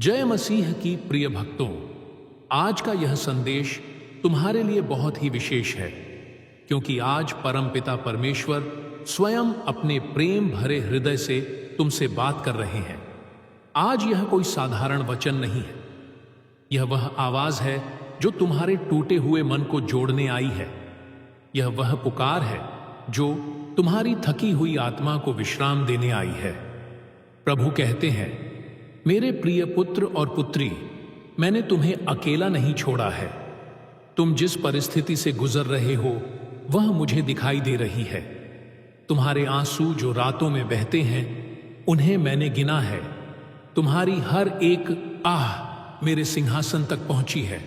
जय मसीह की प्रिय भक्तों, आज का यह संदेश तुम्हारे लिए बहुत ही विशेष है, क्योंकि आज परमपिता परमेश्वर स्वयं अपने प्रेम भरे हृदय से तुमसे बात कर रहे हैं। आज यह कोई साधारण वचन नहीं है, यह वह आवाज है जो तुम्हारे टूटे हुए मन को जोड़ने आई है। यह वह पुकार है जो तुम्हारी थकी हुई आत्मा को विश्राम देने आई है। प्रभु कहते हैं, मेरे प्रिय पुत्र और पुत्री, मैंने तुम्हें अकेला नहीं छोड़ा है। तुम जिस परिस्थिति से गुजर रहे हो वह मुझे दिखाई दे रही है। तुम्हारे आंसू जो रातों में बहते हैं उन्हें मैंने गिना है। तुम्हारी हर एक आह मेरे सिंहासन तक पहुंची है।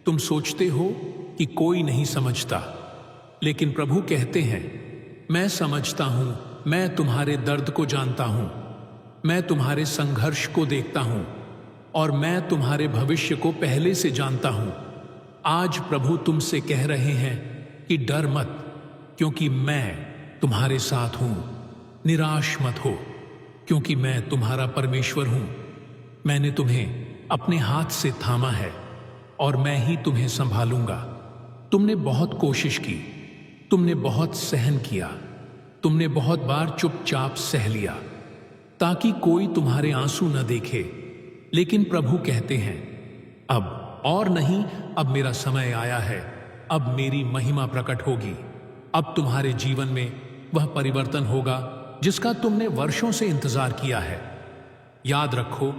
तुम सोचते हो कि कोई नहीं समझता, लेकिन प्रभु कहते हैं, मैं समझता हूं, मैं तुम्हारे दर्द को जानता हूं, मैं तुम्हारे संघर्ष को देखता हूं और मैं तुम्हारे भविष्य को पहले से जानता हूं। आज प्रभु तुमसे कह रहे हैं कि डर मत, क्योंकि मैं तुम्हारे साथ हूं। निराश मत हो, क्योंकि मैं तुम्हारा परमेश्वर हूं। मैंने तुम्हें अपने हाथ से थामा है और मैं ही तुम्हें संभालूंगा। तुमने बहुत कोशिश की, तुमने बहुत सहन किया, तुमने बहुत बार चुपचाप सह लिया ताकि कोई तुम्हारे आंसू न देखे। लेकिन प्रभु कहते हैं, अब और नहीं, अब मेरा समय आया है। अब मेरी महिमा प्रकट होगी। अब तुम्हारे जीवन में वह परिवर्तन होगा जिसका तुमने वर्षों से इंतजार किया है। याद रखो,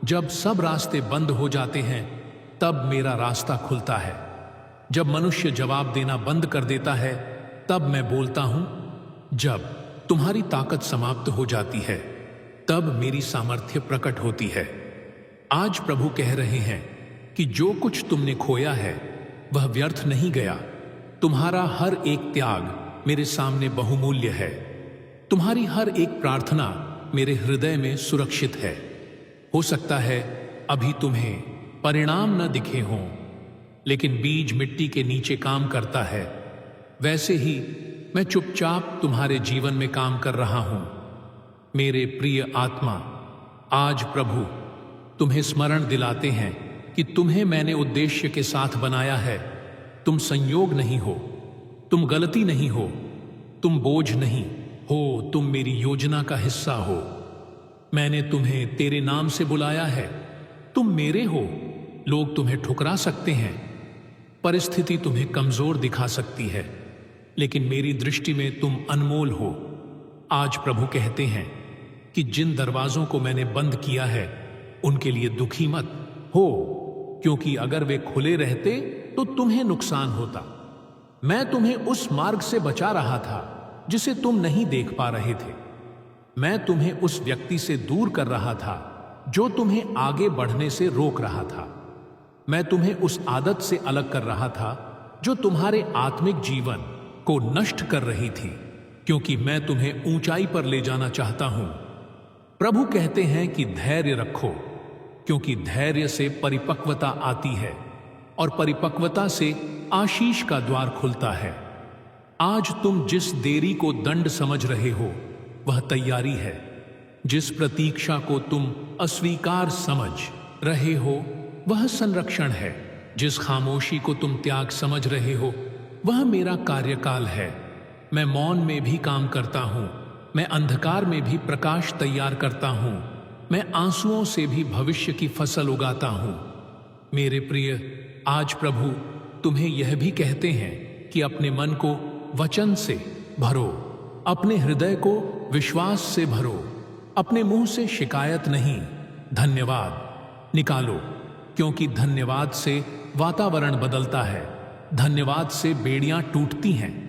जब सब रास्ते बंद हो जाते हैं तब मेरा रास्ता खुलता है। जब मनुष्य जवाब देना बंद कर देता है तब मैं बोलता हूं। जब तुम्हारी ताकत समाप्त हो जाती है तब मेरी सामर्थ्य प्रकट होती है। आज प्रभु कह रहे हैं कि जो कुछ तुमने खोया है वह व्यर्थ नहीं गया। तुम्हारा हर एक त्याग मेरे सामने बहुमूल्य है। तुम्हारी हर एक प्रार्थना मेरे हृदय में सुरक्षित है। हो सकता है अभी तुम्हें परिणाम न दिखे हों, लेकिन बीज मिट्टी के नीचे काम करता है। वैसे ही मैं चुपचाप तुम्हारे जीवन में काम कर रहा हूं। मेरे प्रिय आत्मा, आज प्रभु तुम्हें स्मरण दिलाते हैं कि तुम्हें मैंने उद्देश्य के साथ बनाया है। तुम संयोग नहीं हो, तुम गलती नहीं हो, तुम बोझ नहीं हो, तुम मेरी योजना का हिस्सा हो। मैंने तुम्हें तेरे नाम से बुलाया है। तुम मेरे हो। लोग तुम्हें ठुकरा सकते हैं, परिस्थिति तुम्हें कमजोर दिखा सकती है, लेकिन मेरी दृष्टि में तुम अनमोल हो। आज प्रभु कहते हैं कि जिन दरवाजों को मैंने बंद किया है उनके लिए दुखी मत हो, क्योंकि अगर वे खुले रहते तो तुम्हें नुकसान होता। मैं तुम्हें उस मार्ग से बचा रहा था जिसे तुम नहीं देख पा रहे थे। मैं तुम्हें उस व्यक्ति से दूर कर रहा था जो तुम्हें आगे बढ़ने से रोक रहा था। मैं तुम्हें उस आदत से अलग कर रहा था जो तुम्हारे आत्मिक जीवन को नष्ट कर रही थी, क्योंकि मैं तुम्हें ऊंचाई पर ले जाना चाहता हूं। प्रभु कहते हैं कि धैर्य रखो, क्योंकि धैर्य से परिपक्वता आती है और परिपक्वता से आशीष का द्वार खुलता है। आज तुम जिस देरी को दंड समझ रहे हो वह तैयारी है। जिस प्रतीक्षा को तुम अस्वीकार समझ रहे हो वह संरक्षण है। जिस खामोशी को तुम त्याग समझ रहे हो वह मेरा कार्यकाल है। मैं मौन में भी काम करता हूं, मैं अंधकार में भी प्रकाश तैयार करता हूं, मैं आंसुओं से भी भविष्य की फसल उगाता हूं। मेरे प्रिय, आज प्रभु तुम्हें यह भी कहते हैं कि अपने मन को वचन से भरो, अपने हृदय को विश्वास से भरो, अपने मुंह से शिकायत नहीं, धन्यवाद निकालो, क्योंकि धन्यवाद से वातावरण बदलता है। धन्यवाद से बेड़ियां टूटती हैं।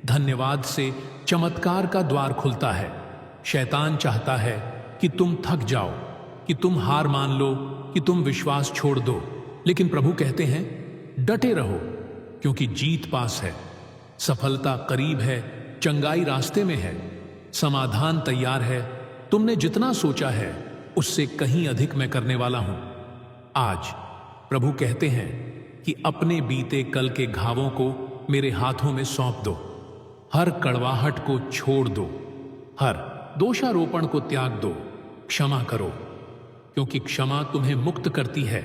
धन्यवाद से चमत्कार का द्वार खुलता है। शैतान चाहता है कि तुम थक जाओ, कि तुम हार मान लो, कि तुम विश्वास छोड़ दो, लेकिन प्रभु कहते हैं, डटे रहो, क्योंकि जीत पास है, सफलता करीब है, चंगाई रास्ते में है, समाधान तैयार है। तुमने जितना सोचा है उससे कहीं अधिक मैं करने वाला हूं। आज प्रभु कहते हैं कि अपने बीते कल के घावों को मेरे हाथों में सौंप दो। हर कड़वाहट को छोड़ दो, हर दोषारोपण को त्याग दो, क्षमा करो, क्योंकि क्षमा तुम्हें मुक्त करती है।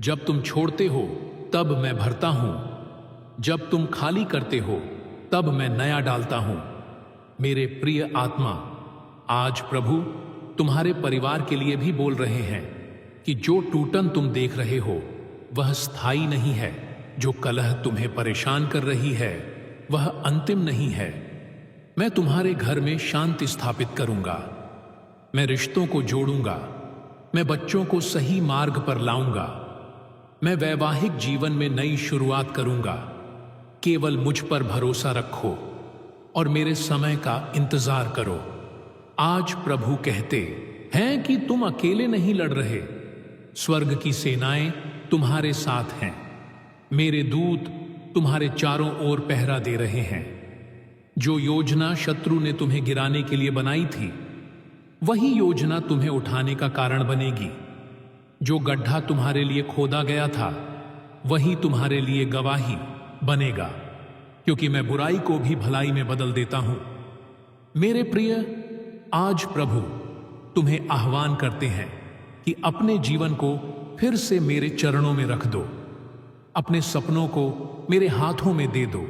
जब तुम छोड़ते हो तब मैं भरता हूं, जब तुम खाली करते हो तब मैं नया डालता हूं। मेरे प्रिय आत्मा, आज प्रभु तुम्हारे परिवार के लिए भी बोल रहे हैं कि जो टूटन तुम देख रहे हो वह स्थायी नहीं है। जो कलह तुम्हें परेशान कर रही है वह अंतिम नहीं है। मैं तुम्हारे घर में शांति स्थापित करूंगा, मैं रिश्तों को जोड़ूंगा, मैं बच्चों को सही मार्ग पर लाऊंगा, मैं वैवाहिक जीवन में नई शुरुआत करूंगा। केवल मुझ पर भरोसा रखो और मेरे समय का इंतजार करो। आज प्रभु कहते हैं कि तुम अकेले नहीं लड़ रहे, स्वर्ग की सेनाएं तुम्हारे साथ हैं। मेरे दूत तुम्हारे चारों ओर पहरा दे रहे हैं। जो योजना शत्रु ने तुम्हें गिराने के लिए बनाई थी, वही योजना तुम्हें उठाने का कारण बनेगी। जो गड्ढा तुम्हारे लिए खोदा गया था, वही तुम्हारे लिए गवाही बनेगा, क्योंकि मैं बुराई को भी भलाई में बदल देता हूं। मेरे प्रिय, आज प्रभु तुम्हें आह्वान करते हैं कि अपने जीवन को फिर से मेरे चरणों में रख दो, अपने सपनों को मेरे हाथों में दे दो,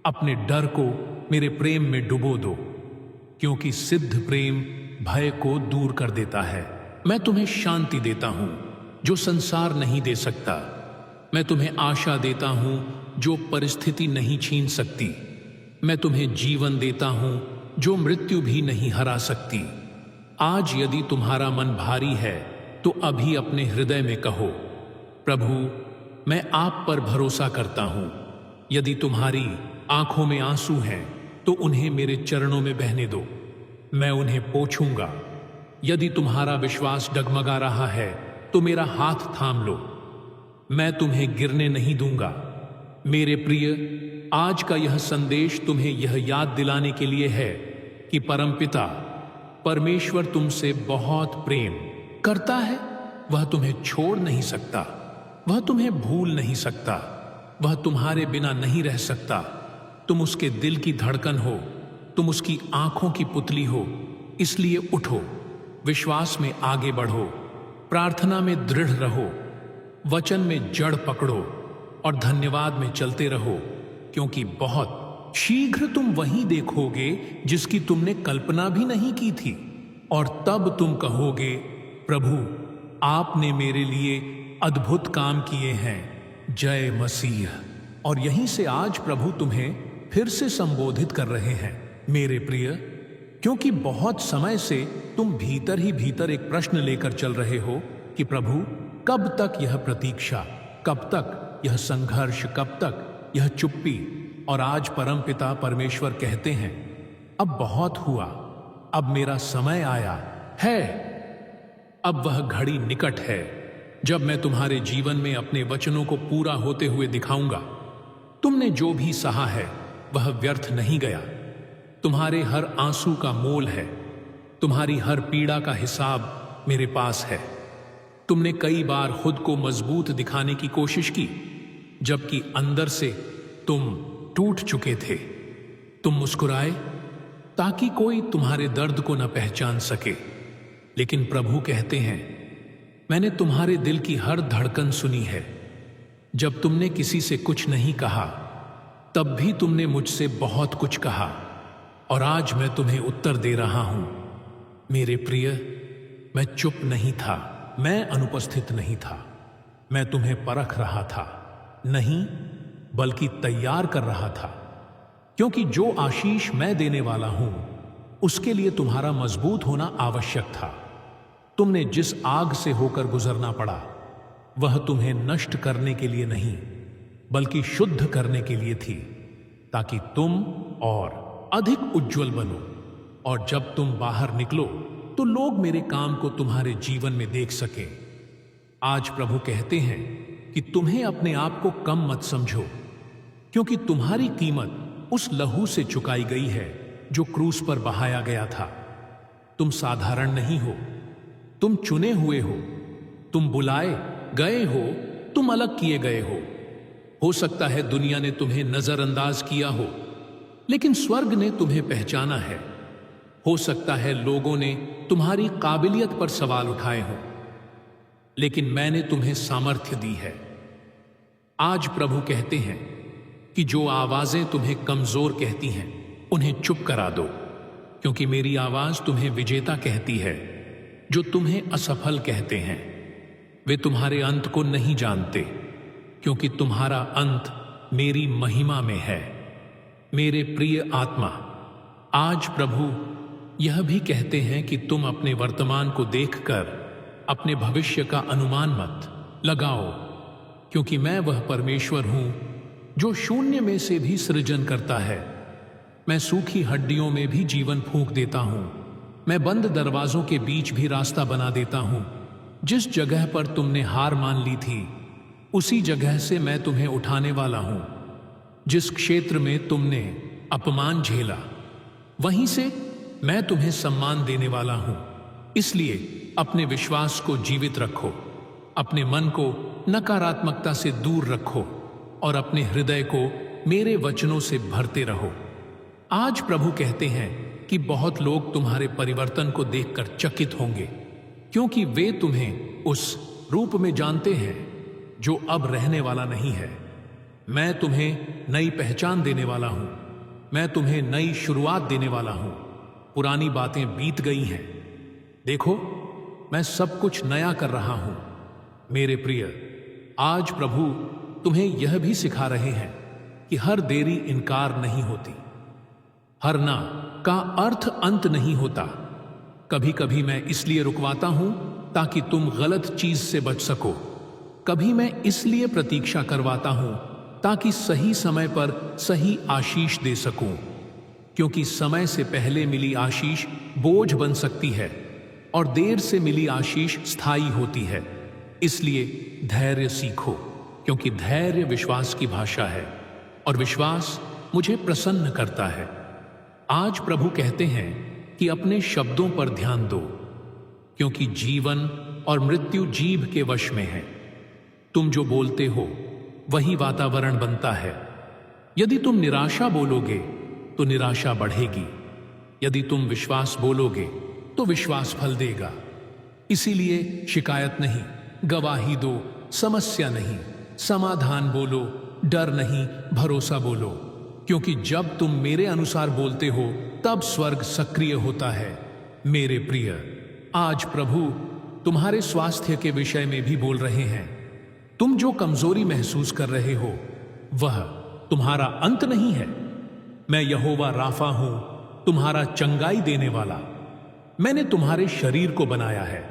अपने डर को मेरे प्रेम में डुबो दो, क्योंकि सिद्ध प्रेम भय को दूर कर देता है। मैं तुम्हें शांति देता हूं जो संसार नहीं दे सकता। मैं तुम्हें आशा देता हूं जो परिस्थिति नहीं छीन सकती। मैं तुम्हें जीवन देता हूं जो मृत्यु भी नहीं हरा सकती। आज यदि तुम्हारा मन भारी है तो अभी अपने हृदय में कहो, प्रभु मैं आप पर भरोसा करता हूं। यदि तुम्हारी आंखों में आंसू हैं तो उन्हें मेरे चरणों में बहने दो, मैं उन्हें पोंछूंगा। यदि तुम्हारा विश्वास डगमगा रहा है तो मेरा हाथ थाम लो, मैं तुम्हें गिरने नहीं दूंगा। मेरे प्रिय, आज का यह संदेश तुम्हें यह याद दिलाने के लिए है कि परमपिता परमेश्वर तुमसे बहुत प्रेम करता है। वह तुम्हें छोड़ नहीं सकता, वह तुम्हें भूल नहीं सकता, वह तुम्हारे बिना नहीं रह सकता। तुम उसके दिल की धड़कन हो, तुम उसकी आंखों की पुतली हो। इसलिए उठो, विश्वास में आगे बढ़ो, प्रार्थना में दृढ़ रहो, वचन में जड़ पकड़ो और धन्यवाद में चलते रहो, क्योंकि बहुत शीघ्र तुम वही देखोगे जिसकी तुमने कल्पना भी नहीं की थी। और तब तुम कहोगे, प्रभु आपने मेरे लिए अद्भुत काम किए हैं। जय मसीह। और यहीं से आज प्रभु तुम्हें फिर से संबोधित कर रहे हैं, मेरे प्रिय, क्योंकि बहुत समय से तुम भीतर ही भीतर एक प्रश्न लेकर चल रहे हो कि प्रभु कब तक यह प्रतीक्षा, कब तक यह संघर्ष, कब तक यह चुप्पी। और आज परमपिता परमेश्वर कहते हैं, अब बहुत हुआ, अब मेरा समय आया है। अब वह घड़ी निकट है जब मैं तुम्हारे जीवन में अपने वचनों को पूरा होते हुए दिखाऊंगा। तुमने जो भी सहा है वह व्यर्थ नहीं गया। तुम्हारे हर आंसू का मोल है, तुम्हारी हर पीड़ा का हिसाब मेरे पास है। तुमने कई बार खुद को मजबूत दिखाने की कोशिश की, जबकि अंदर से तुम टूट चुके थे। तुम मुस्कुराए ताकि कोई तुम्हारे दर्द को न पहचान सके, लेकिन प्रभु कहते हैं, मैंने तुम्हारे दिल की हर धड़कन सुनी है। जब तुमने किसी से कुछ नहीं कहा, तब भी तुमने मुझसे बहुत कुछ कहा, और आज मैं तुम्हें उत्तर दे रहा हूं। मेरे प्रिय, मैं चुप नहीं था, मैं अनुपस्थित नहीं था। मैं तुम्हें परख रहा था, नहीं बल्कि तैयार कर रहा था, क्योंकि जो आशीष मैं देने वाला हूं उसके लिए तुम्हारा मजबूत होना आवश्यक था। तुमने जिस आग से होकर गुजरना पड़ा, वह तुम्हें नष्ट करने के लिए नहीं बल्कि शुद्ध करने के लिए थी, ताकि तुम और अधिक उज्जवल बनो। और जब तुम बाहर निकलो तो लोग मेरे काम को तुम्हारे जीवन में देख सके। आज प्रभु कहते हैं कि तुम्हें अपने आप को कम मत समझो, क्योंकि तुम्हारी कीमत उस लहू से चुकाई गई है जो क्रूस पर बहाया गया था। तुम साधारण नहीं हो, तुम चुने हुए हो, तुम बुलाए गए हो, तुम अलग किए गए हो सकता है दुनिया ने तुम्हें नजरअंदाज किया हो, लेकिन स्वर्ग ने तुम्हें पहचाना है। हो सकता है लोगों ने तुम्हारी काबिलियत पर सवाल उठाए हों, लेकिन मैंने तुम्हें सामर्थ्य दी है। आज प्रभु कहते हैं कि जो आवाजें तुम्हें कमजोर कहती हैं उन्हें चुप करा दो, क्योंकि मेरी आवाज तुम्हें विजेता कहती है। जो तुम्हें असफल कहते हैं वे तुम्हारे अंत को नहीं जानते, क्योंकि तुम्हारा अंत मेरी महिमा में है। मेरे प्रिय आत्मा, आज प्रभु यह भी कहते हैं कि तुम अपने वर्तमान को देखकर अपने भविष्य का अनुमान मत लगाओ, क्योंकि मैं वह परमेश्वर हूं जो शून्य में से भी सृजन करता है। मैं सूखी हड्डियों में भी जीवन फूंक देता हूं। मैं बंद दरवाजों के बीच भी रास्ता बना देता हूं। जिस जगह पर तुमने हार मान ली थी उसी जगह से मैं तुम्हें उठाने वाला हूं। जिस क्षेत्र में तुमने अपमान झेला वहीं से मैं तुम्हें सम्मान देने वाला हूं। इसलिए अपने विश्वास को जीवित रखो, अपने मन को नकारात्मकता से दूर रखो और अपने हृदय को मेरे वचनों से भरते रहो। आज प्रभु कहते हैं कि बहुत लोग तुम्हारे परिवर्तन को देखकर चकित होंगे, क्योंकि वे तुम्हें उस रूप में जानते हैं जो अब रहने वाला नहीं है। मैं तुम्हें नई पहचान देने वाला हूं। मैं तुम्हें नई शुरुआत देने वाला हूं। पुरानी बातें बीत गई हैं, देखो मैं सब कुछ नया कर रहा हूं। मेरे प्रिय, आज प्रभु तुम्हें यह भी सिखा रहे हैं कि हर देरी इनकार नहीं होती, हर ना का अर्थ अंत नहीं होता। कभी कभी मैं इसलिए रुकवाता हूं ताकि तुम गलत चीज से बच सको। कभी मैं इसलिए प्रतीक्षा करवाता हूं ताकि सही समय पर सही आशीष दे सकूं, क्योंकि समय से पहले मिली आशीष बोझ बन सकती है और देर से मिली आशीष स्थायी होती है। इसलिए धैर्य सीखो, क्योंकि धैर्य विश्वास की भाषा है और विश्वास मुझे प्रसन्न करता है। आज प्रभु कहते हैं कि अपने शब्दों पर ध्यान दो, क्योंकि जीवन और मृत्यु जीभ के वश में है। तुम जो बोलते हो वही वातावरण बनता है। यदि तुम निराशा बोलोगे तो निराशा बढ़ेगी, यदि तुम विश्वास बोलोगे तो विश्वास फल देगा। इसीलिए शिकायत नहीं, गवाही दो, समस्या नहीं, समाधान बोलो, डर नहीं, भरोसा बोलो, क्योंकि जब तुम मेरे अनुसार बोलते हो तब स्वर्ग सक्रिय होता है। मेरे प्रिय, आज प्रभु तुम्हारे स्वास्थ्य के विषय में भी बोल रहे हैं। तुम जो कमजोरी महसूस कर रहे हो वह तुम्हारा अंत नहीं है। मैं यहोवा राफा हूं, तुम्हारा चंगाई देने वाला। मैंने तुम्हारे शरीर को बनाया है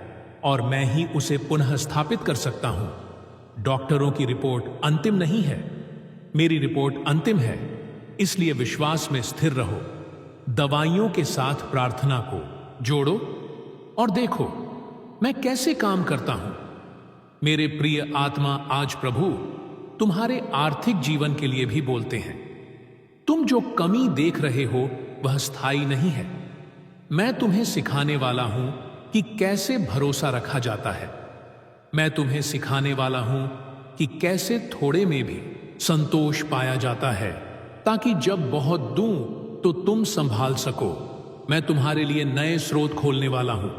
और मैं ही उसे पुनः स्थापित कर सकता हूं। डॉक्टरों की रिपोर्ट अंतिम नहीं है, मेरी रिपोर्ट अंतिम है। इसलिए विश्वास में स्थिर रहो। दवाइयों के साथ प्रार्थना को जोड़ो और देखो मैं कैसे काम करता हूं। मेरे प्रिय आत्मा, आज प्रभु तुम्हारे आर्थिक जीवन के लिए भी बोलते हैं। तुम जो कमी देख रहे हो वह स्थायी नहीं है। मैं तुम्हें सिखाने वाला हूं कि कैसे भरोसा रखा जाता है। मैं तुम्हें सिखाने वाला हूं कि कैसे थोड़े में भी संतोष पाया जाता है, ताकि जब बहुत दूं तो तुम संभाल सको। मैं तुम्हारे लिए नए स्रोत खोलने वाला हूं।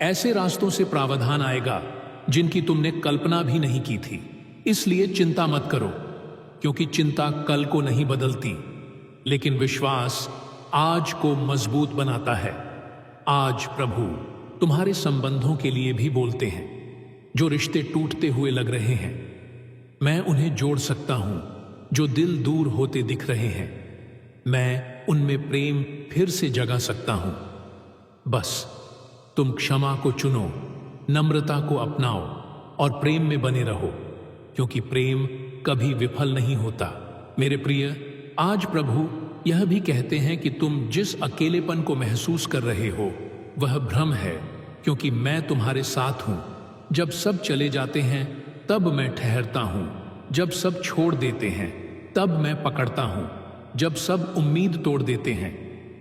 ऐसे रास्तों से प्रावधान आएगा जिनकी तुमने कल्पना भी नहीं की थी। इसलिए चिंता मत करो, क्योंकि चिंता कल को नहीं बदलती, लेकिन विश्वास आज को मजबूत बनाता है। आज प्रभु तुम्हारे संबंधों के लिए भी बोलते हैं। जो रिश्ते टूटते हुए लग रहे हैं, मैं उन्हें जोड़ सकता हूं। जो दिल दूर होते दिख रहे हैं, मैं उनमें प्रेम फिर से जगा सकता हूं। बस तुम क्षमा को चुनो, नम्रता को अपनाओ और प्रेम में बने रहो, क्योंकि प्रेम कभी विफल नहीं होता। मेरे प्रिय, आज प्रभु यह भी कहते हैं कि तुम जिस अकेलेपन को महसूस कर रहे हो वह भ्रम है, क्योंकि मैं तुम्हारे साथ हूं। जब सब चले जाते हैं तब मैं ठहरता हूं। जब सब छोड़ देते हैं तब मैं पकड़ता हूं। जब सब उम्मीद तोड़ देते हैं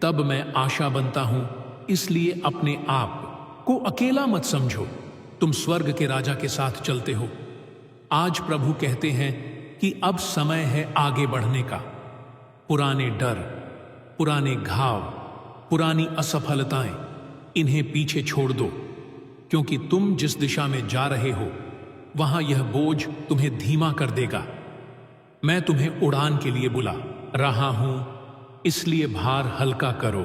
तब मैं आशा बनता हूं। इसलिए अपने आप को अकेला मत समझो, तुम स्वर्ग के राजा के साथ चलते हो। आज प्रभु कहते हैं कि अब समय है आगे बढ़ने का। पुराने डर, पुराने घाव, पुरानी असफलताएं इन्हें पीछे छोड़ दो, क्योंकि तुम जिस दिशा में जा रहे हो वहां यह बोझ तुम्हें धीमा कर देगा। मैं तुम्हें उड़ान के लिए बुला रहा हूं, इसलिए भार हल्का करो।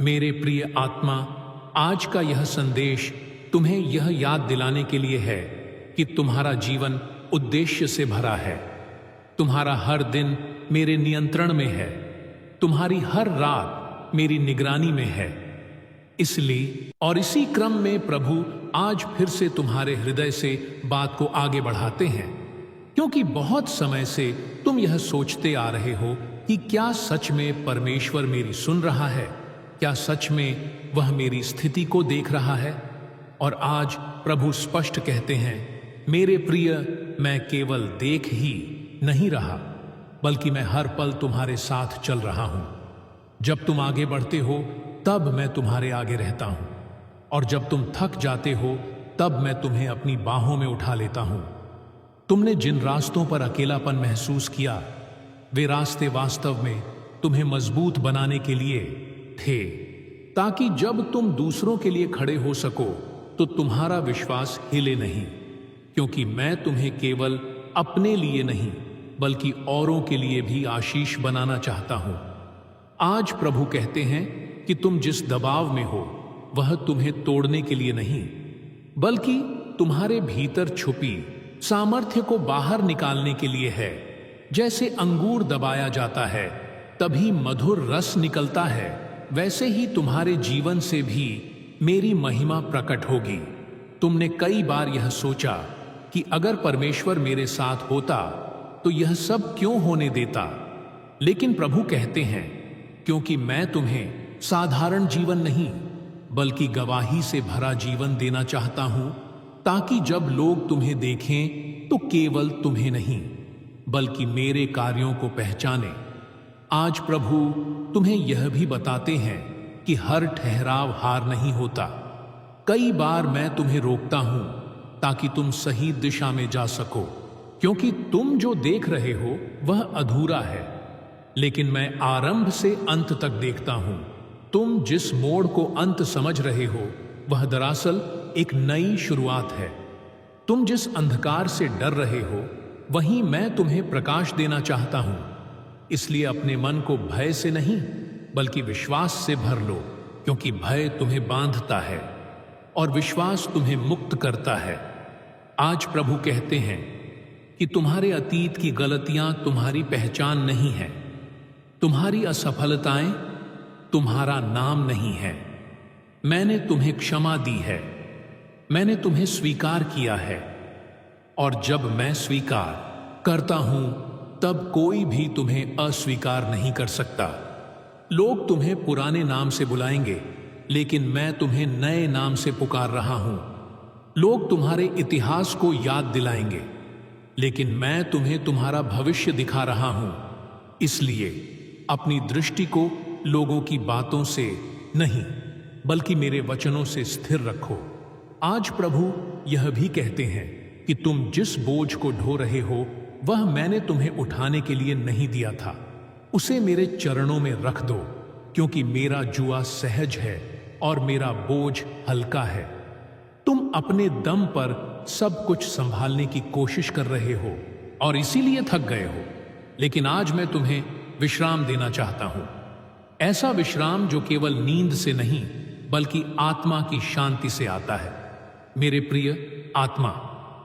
मेरे प्रिय आत्मा, आज का यह संदेश तुम्हें यह याद दिलाने के लिए है कि तुम्हारा जीवन उद्देश्य से भरा है। तुम्हारा हर दिन मेरे नियंत्रण में है, तुम्हारी हर रात मेरी निगरानी में है। इसलिए और इसी क्रम में प्रभु आज फिर से तुम्हारे हृदय से बात को आगे बढ़ाते हैं, क्योंकि बहुत समय से तुम यह सोचते आ रहे हो कि क्या सच में परमेश्वर मेरी सुन रहा है, क्या सच में वह मेरी स्थिति को देख रहा है। और आज प्रभु स्पष्ट कहते हैं, मेरे प्रिय, मैं केवल देख ही नहीं रहा, बल्कि मैं हर पल तुम्हारे साथ चल रहा हूं। जब तुम आगे बढ़ते हो तब मैं तुम्हारे आगे रहता हूं, और जब तुम थक जाते हो तब मैं तुम्हें अपनी बाहों में उठा लेता हूं। तुमने जिन रास्तों पर अकेलापन महसूस किया, वे रास्ते वास्तव में तुम्हें मजबूत बनाने के लिए थे, ताकि जब तुम दूसरों के लिए खड़े हो सको तो तुम्हारा विश्वास हिले नहीं, क्योंकि मैं तुम्हें केवल अपने लिए नहीं बल्कि औरों के लिए भी आशीष बनाना चाहता हूं। आज प्रभु कहते हैं कि तुम जिस दबाव में हो वह तुम्हें तोड़ने के लिए नहीं, बल्कि तुम्हारे भीतर छुपी सामर्थ्य को बाहर निकालने के लिए है। जैसे अंगूर दबाया जाता है तभी मधुर रस निकलता है, वैसे ही तुम्हारे जीवन से भी मेरी महिमा प्रकट होगी। तुमने कई बार यह सोचा कि अगर परमेश्वर मेरे साथ होता तो यह सब क्यों होने देता, लेकिन प्रभु कहते हैं, क्योंकि मैं तुम्हें साधारण जीवन नहीं बल्कि गवाही से भरा जीवन देना चाहता हूं, ताकि जब लोग तुम्हें देखें तो केवल तुम्हें नहीं बल्कि मेरे कार्यों को पहचाने। आज प्रभु तुम्हें यह भी बताते हैं कि हर ठहराव हार नहीं होता। कई बार मैं तुम्हें रोकता हूं ताकि तुम सही दिशा में जा सको, क्योंकि तुम जो देख रहे हो वह अधूरा है, लेकिन मैं आरंभ से अंत तक देखता हूं। तुम जिस मोड़ को अंत समझ रहे हो वह दरअसल एक नई शुरुआत है। तुम जिस अंधकार से डर रहे हो वहीं मैं तुम्हें प्रकाश देना चाहता हूं। इसलिए अपने मन को भय से नहीं बल्कि विश्वास से भर लो, क्योंकि भय तुम्हें बांधता है और विश्वास तुम्हें मुक्त करता है। आज प्रभु कहते हैं कि तुम्हारे अतीत की गलतियां तुम्हारी पहचान नहीं है, तुम्हारी असफलताएं तुम्हारा नाम नहीं है। मैंने तुम्हें क्षमा दी है, मैंने तुम्हें स्वीकार किया है, और जब मैं स्वीकार करता हूं तब कोई भी तुम्हें अस्वीकार नहीं कर सकता। लोग तुम्हें पुराने नाम से बुलाएंगे, लेकिन मैं तुम्हें नए नाम से पुकार रहा हूं। लोग तुम्हारे इतिहास को याद दिलाएंगे, लेकिन मैं तुम्हें तुम्हारा भविष्य दिखा रहा हूं। इसलिए अपनी दृष्टि को लोगों की बातों से नहीं बल्कि मेरे वचनों से स्थिर रखो। आज प्रभु यह भी कहते हैं कि तुम जिस बोझ को ढो रहे हो वह मैंने तुम्हें उठाने के लिए नहीं दिया था, उसे मेरे चरणों में रख दो, क्योंकि मेरा जुआ सहज है और मेरा बोझ हल्का है। तुम अपने दम पर सब कुछ संभालने की कोशिश कर रहे हो और इसीलिए थक गए हो, लेकिन आज मैं तुम्हें विश्राम देना चाहता हूं। ऐसा विश्राम जो केवल नींद से नहीं बल्कि आत्मा की शांति से आता है। मेरे प्रिय आत्मा,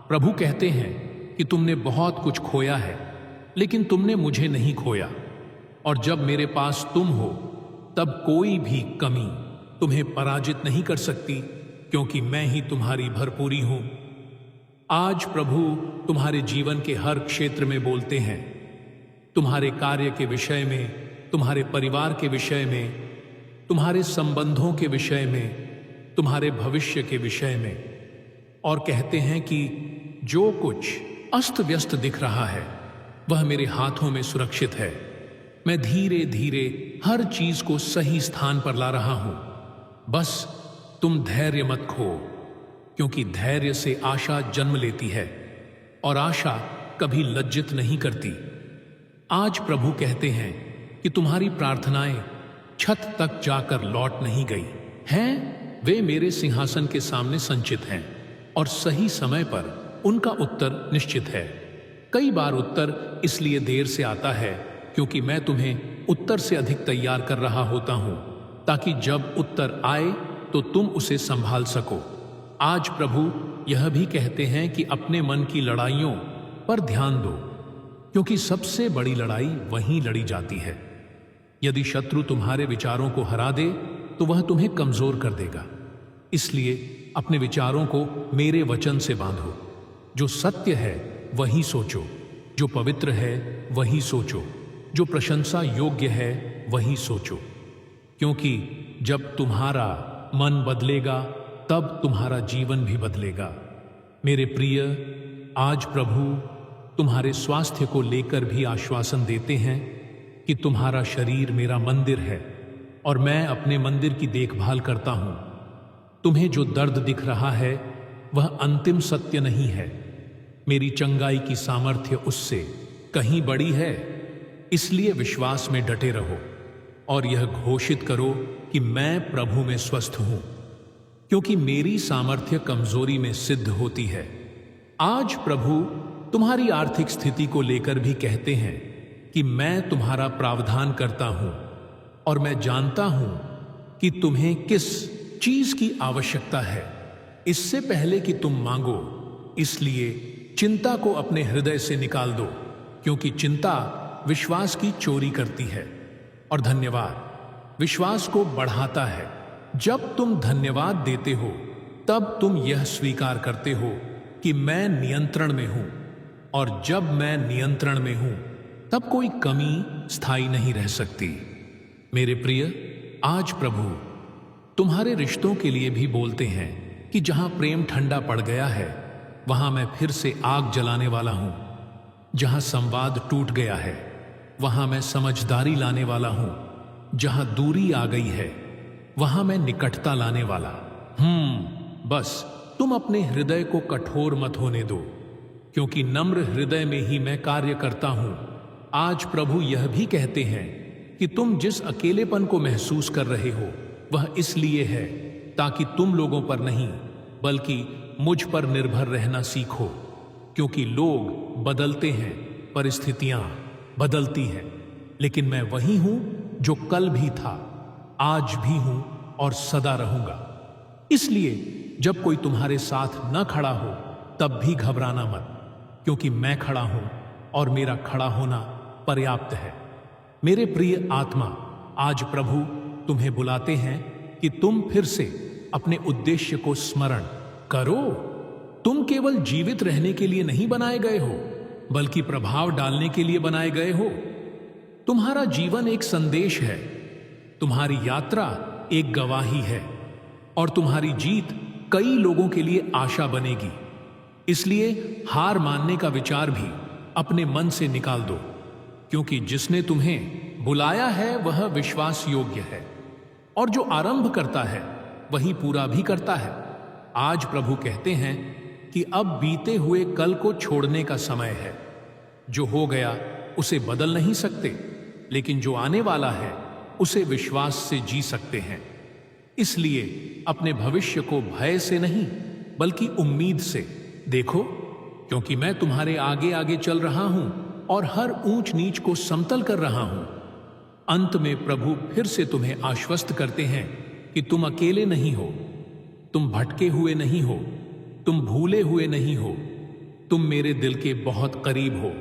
प्रभु कहते हैं कि तुमने बहुत कुछ खोया है, लेकिन तुमने मुझे नहीं खोया, और जब मेरे पास तुम हो तब कोई भी कमी तुम्हें पराजित नहीं कर सकती, क्योंकि मैं ही तुम्हारी भरपूरी हूं। आज प्रभु तुम्हारे जीवन के हर क्षेत्र में बोलते हैं, तुम्हारे कार्य के विषय में, तुम्हारे परिवार के विषय में, तुम्हारे संबंधों के विषय में, तुम्हारे भविष्य के विषय में, और कहते हैं कि जो कुछ अस्त व्यस्त दिख रहा है वह मेरे हाथों में सुरक्षित है। मैं धीरे धीरे हर चीज को सही स्थान पर ला रहा हूं। बस तुम धैर्य मत खो, क्योंकि धैर्य से आशा जन्म लेती है और आशा कभी लज्जित नहीं करती। आज प्रभु कहते हैं कि तुम्हारी प्रार्थनाएं छत तक जाकर लौट नहीं गई हैं, वे मेरे सिंहासन के सामने संचित हैं और सही समय पर उनका उत्तर निश्चित है। कई बार उत्तर इसलिए देर से आता है क्योंकि मैं तुम्हें उत्तर से अधिक तैयार कर रहा होता हूं, ताकि जब उत्तर आए तो तुम उसे संभाल सको। आज प्रभु यह भी कहते हैं कि अपने मन की लड़ाइयों पर ध्यान दो, क्योंकि सबसे बड़ी लड़ाई वहीं लड़ी जाती है। यदि शत्रु तुम्हारे विचारों को हरा दे तो वह तुम्हें कमजोर कर देगा। इसलिए अपने विचारों को मेरे वचन से बांधो। जो सत्य है वही सोचो, जो पवित्र है वही सोचो, जो प्रशंसा योग्य है वही सोचो। क्योंकि जब तुम्हारा मन बदलेगा तब तुम्हारा जीवन भी बदलेगा। मेरे प्रिय, आज प्रभु तुम्हारे स्वास्थ्य को लेकर भी आश्वासन देते हैं कि तुम्हारा शरीर मेरा मंदिर है और मैं अपने मंदिर की देखभाल करता हूं। तुम्हें जो दर्द दिख रहा है वह अंतिम सत्य नहीं है। मेरी चंगाई की सामर्थ्य उससे कहीं बड़ी है। इसलिए विश्वास में डटे रहो और यह घोषित करो कि मैं प्रभु में स्वस्थ हूं, क्योंकि मेरी सामर्थ्य कमजोरी में सिद्ध होती है। आज प्रभु तुम्हारी आर्थिक स्थिति को लेकर भी कहते हैं कि मैं तुम्हारा प्रावधान करता हूं और मैं जानता हूं कि तुम्हें किस चीज की आवश्यकता है इससे पहले कि तुम मांगो। इसलिए चिंता को अपने हृदय से निकाल दो, क्योंकि चिंता विश्वास की चोरी करती है और धन्यवाद विश्वास को बढ़ाता है। जब तुम धन्यवाद देते हो तब तुम यह स्वीकार करते हो कि मैं नियंत्रण में हूं, और जब मैं नियंत्रण में हूं तब कोई कमी स्थायी नहीं रह सकती। मेरे प्रिय, आज प्रभु तुम्हारे रिश्तों के लिए भी बोलते हैं कि जहां प्रेम ठंडा पड़ गया है वहां मैं फिर से आग जलाने वाला हूं। जहां संवाद टूट गया है वहां मैं समझदारी लाने वाला हूं। जहां दूरी आ गई है वहां मैं निकटता लाने वाला। बस तुम अपने हृदय को कठोर मत होने दो, क्योंकि नम्र हृदय में ही मैं कार्य करता हूं। आज प्रभु यह भी कहते हैं कि तुम जिस अकेलेपन को महसूस कर रहे हो वह इसलिए है ताकि तुम लोगों पर नहीं बल्कि मुझ पर निर्भर रहना सीखो। क्योंकि लोग बदलते हैं, परिस्थितियां बदलती हैं, लेकिन मैं वही हूं जो कल भी था, आज भी हूं और सदा रहूंगा। इसलिए जब कोई तुम्हारे साथ न खड़ा हो तब भी घबराना मत, क्योंकि मैं खड़ा हूं और मेरा खड़ा होना पर्याप्त है। मेरे प्रिय आत्मा, आज प्रभु तुम्हें बुलाते हैं कि तुम फिर से अपने उद्देश्य को स्मरण करो। तुम केवल जीवित रहने के लिए नहीं बनाए गए हो, बल्कि प्रभाव डालने के लिए बनाए गए हो। तुम्हारा जीवन एक संदेश है, तुम्हारी यात्रा एक गवाही है, और तुम्हारी जीत कई लोगों के लिए आशा बनेगी। इसलिए हार मानने का विचार भी अपने मन से निकाल दो, क्योंकि जिसने तुम्हें बुलाया है वह विश्वास योग्य है, और जो आरंभ करता है वही पूरा भी करता है। आज प्रभु कहते हैं कि अब बीते हुए कल को छोड़ने का समय है। जो हो गया उसे बदल नहीं सकते, लेकिन जो आने वाला है उसे विश्वास से जी सकते हैं। इसलिए अपने भविष्य को भय से नहीं बल्कि उम्मीद से देखो, क्योंकि मैं तुम्हारे आगे आगे चल रहा हूं और हर ऊंच नीच को समतल कर रहा हूं। अंत में प्रभु फिर से तुम्हें आश्वस्त करते हैं कि तुम अकेले नहीं हो, तुम भटके हुए नहीं हो, तुम भूले हुए नहीं हो, तुम मेरे दिल के बहुत करीब हो।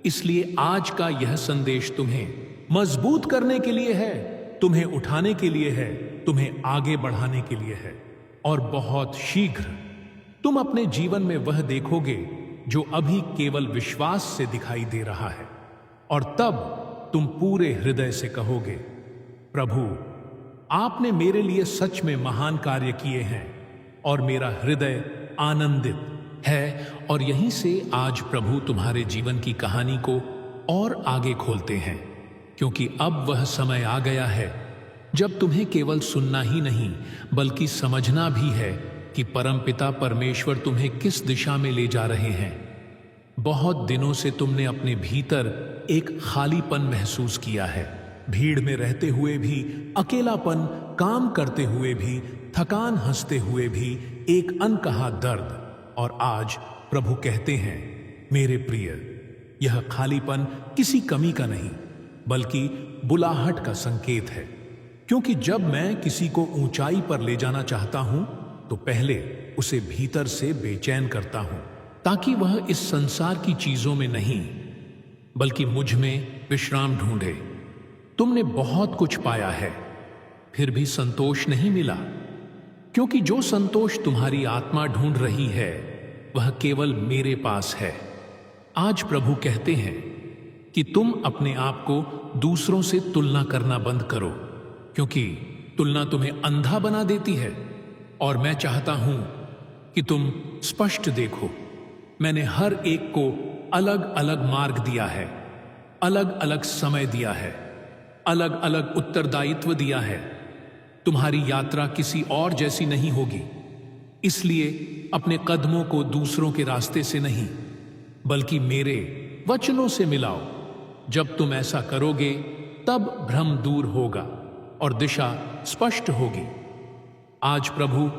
इसलिए आज का यह संदेश तुम्हें मजबूत करने के लिए है, तुम्हें उठाने के लिए है, तुम्हें आगे बढ़ाने के लिए है। और बहुत शीघ्र तुम अपने जीवन में वह देखोगे जो अभी केवल विश्वास से दिखाई दे रहा है, और तब तुम पूरे हृदय से कहोगे, प्रभु आपने मेरे लिए सच में महान कार्य किए हैं और मेरा हृदय आनंदित है। और यहीं से आज प्रभु तुम्हारे जीवन की कहानी को और आगे खोलते हैं, क्योंकि अब वह समय आ गया है जब तुम्हें केवल सुनना ही नहीं बल्कि समझना भी है कि परमपिता परमेश्वर तुम्हें किस दिशा में ले जा रहे हैं। बहुत दिनों से तुमने अपने भीतर एक खालीपन महसूस किया है, भीड़ में रहते हुए भी, अकेलापन, काम करते हुए भी, थकान हंसते हुए भी, एक अनकहा दर्द। और आज प्रभु कहते हैं, मेरे प्रिय, यह खालीपन किसी कमी का नहीं बल्कि बुलाहट का संकेत है। क्योंकि जब मैं किसी को ऊंचाई पर ले जाना चाहता हूं तो पहले उसे भीतर से बेचैन करता हूं, ताकि वह इस संसार की चीजों में नहीं बल्कि मुझ में विश्राम ढूंढे। तुमने बहुत कुछ पाया है, फिर भी संतोष नहीं मिला, क्योंकि जो संतोष तुम्हारी आत्मा ढूंढ रही है वह केवल मेरे पास है। आज प्रभु कहते हैं कि तुम अपने आप को दूसरों से तुलना करना बंद करो, क्योंकि तुलना तुम्हें अंधा बना देती है। और मैं चाहता हूं कि तुम स्पष्ट देखो। मैंने हर एक को अलग अलग मार्ग दिया है, अलग अलग समय दिया है, अलग अलग उत्तरदायित्व दिया है। तुम्हारी यात्रा किसी और जैसी नहीं होगी, इसलिए अपने कदमों को दूसरों के रास्ते से नहीं बल्कि मेरे वचनों से मिलाओ। जब तुम ऐसा करोगे तब भ्रम दूर होगा और दिशा स्पष्ट होगी। आज प्रभु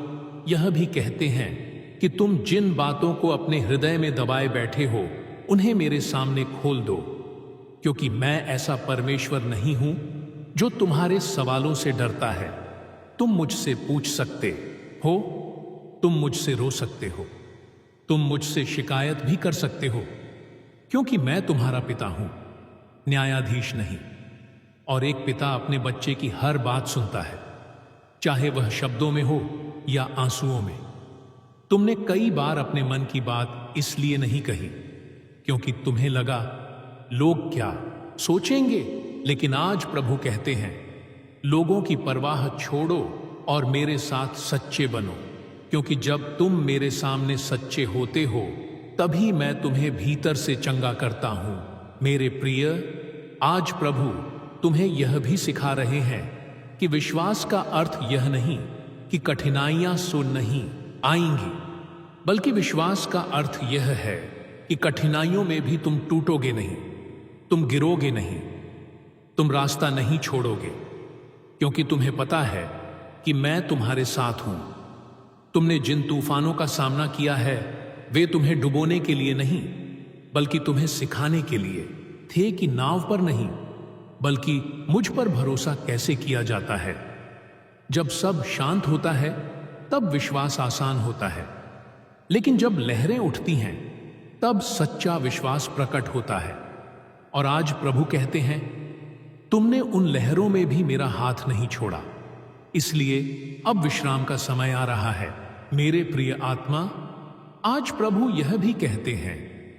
यह भी कहते हैं कि तुम जिन बातों को अपने हृदय में दबाए बैठे हो उन्हें मेरे सामने खोल दो, क्योंकि मैं ऐसा परमेश्वर नहीं हूं जो तुम्हारे सवालों से डरता है। तुम मुझसे पूछ सकते हो, तुम मुझसे रो सकते हो, तुम मुझसे शिकायत भी कर सकते हो, क्योंकि मैं तुम्हारा पिता हूं, न्यायाधीश नहीं। और एक पिता अपने बच्चे की हर बात सुनता है, चाहे वह शब्दों में हो या आंसुओं में। तुमने कई बार अपने मन की बात इसलिए नहीं कही क्योंकि तुम्हें लगा लोग क्या सोचेंगे, लेकिन आज प्रभु कहते हैं, लोगों की परवाह छोड़ो और मेरे साथ सच्चे बनो, क्योंकि जब तुम मेरे सामने सच्चे होते हो तभी मैं तुम्हें भीतर से चंगा करता हूं। मेरे प्रिय, आज प्रभु तुम्हें यह भी सिखा रहे हैं कि विश्वास का अर्थ यह नहीं कि कठिनाइयां सो नहीं आएंगी, बल्कि विश्वास का अर्थ यह है कि कठिनाइयों में भी तुम टूटोगे नहीं, तुम गिरोगे नहीं, तुम रास्ता नहीं छोड़ोगे, क्योंकि तुम्हें पता है कि मैं तुम्हारे साथ हूं। तुमने जिन तूफानों का सामना किया है वे तुम्हें डुबोने के लिए नहीं बल्कि तुम्हें सिखाने के लिए थे कि नाव पर नहीं बल्कि मुझ पर भरोसा कैसे किया जाता है। जब सब शांत होता है तब विश्वास आसान होता है, लेकिन जब लहरें उठती हैं तब सच्चा विश्वास प्रकट होता है। और आज प्रभु कहते हैं, तुमने उन लहरों में भी मेरा हाथ नहीं छोड़ा, इसलिए अब विश्राम का समय आ रहा है। मेरे प्रिय आत्मा, आज प्रभु यह भी कहते हैं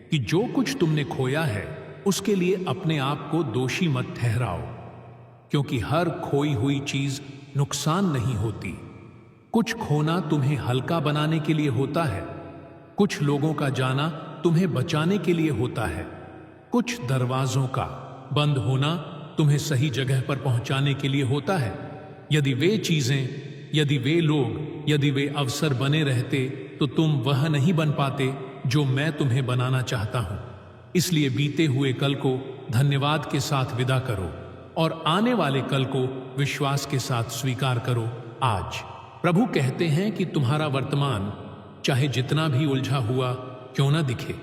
कि जो कुछ तुमने खोया है उसके लिए अपने आप को दोषी मत ठहराओ, क्योंकि हर खोई हुई चीज नुकसान नहीं होती। कुछ खोना तुम्हें हल्का बनाने के लिए होता है, कुछ लोगों का जाना तुम्हें बचाने के लिए होता है, कुछ दरवाजों का बंद होना तुम्हें सही जगह पर पहुंचाने के लिए होता है। यदि वे चीजें, यदि वे लोग, यदि वे अवसर बने रहते तो तुम वह नहीं बन पाते जो मैं तुम्हें बनाना चाहता हूं। इसलिए बीते हुए कल को धन्यवाद के साथ विदा करो और आने वाले कल को विश्वास के साथ स्वीकार करो। आज प्रभु कहते हैं कि तुम्हारा वर्तमान चाहे जितना भी उलझा हुआ क्यों ना दिखे,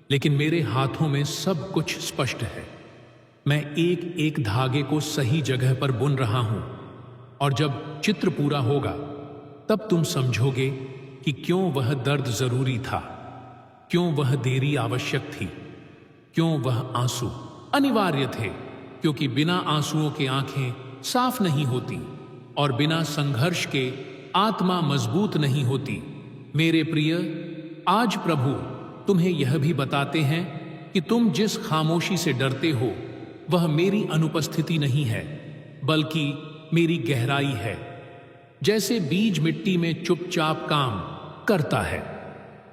लेकिन मेरे हाथों में सब कुछ स्पष्ट है। मैं एक एक धागे को सही जगह पर बुन रहा हूं, और जब चित्र पूरा होगा तब तुम समझोगे कि क्यों वह दर्द जरूरी था, क्यों वह देरी आवश्यक थी, क्यों वह आंसू अनिवार्य थे, क्योंकि बिना आंसुओं के आंखें साफ नहीं होती और बिना संघर्ष के आत्मा मजबूत नहीं होती। मेरे प्रिय, आज प्रभु तुम्हें यह भी बताते हैं कि तुम जिस खामोशी से डरते हो वह मेरी अनुपस्थिति नहीं है बल्कि मेरी गहराई है। जैसे बीज मिट्टी में चुपचाप काम करता है,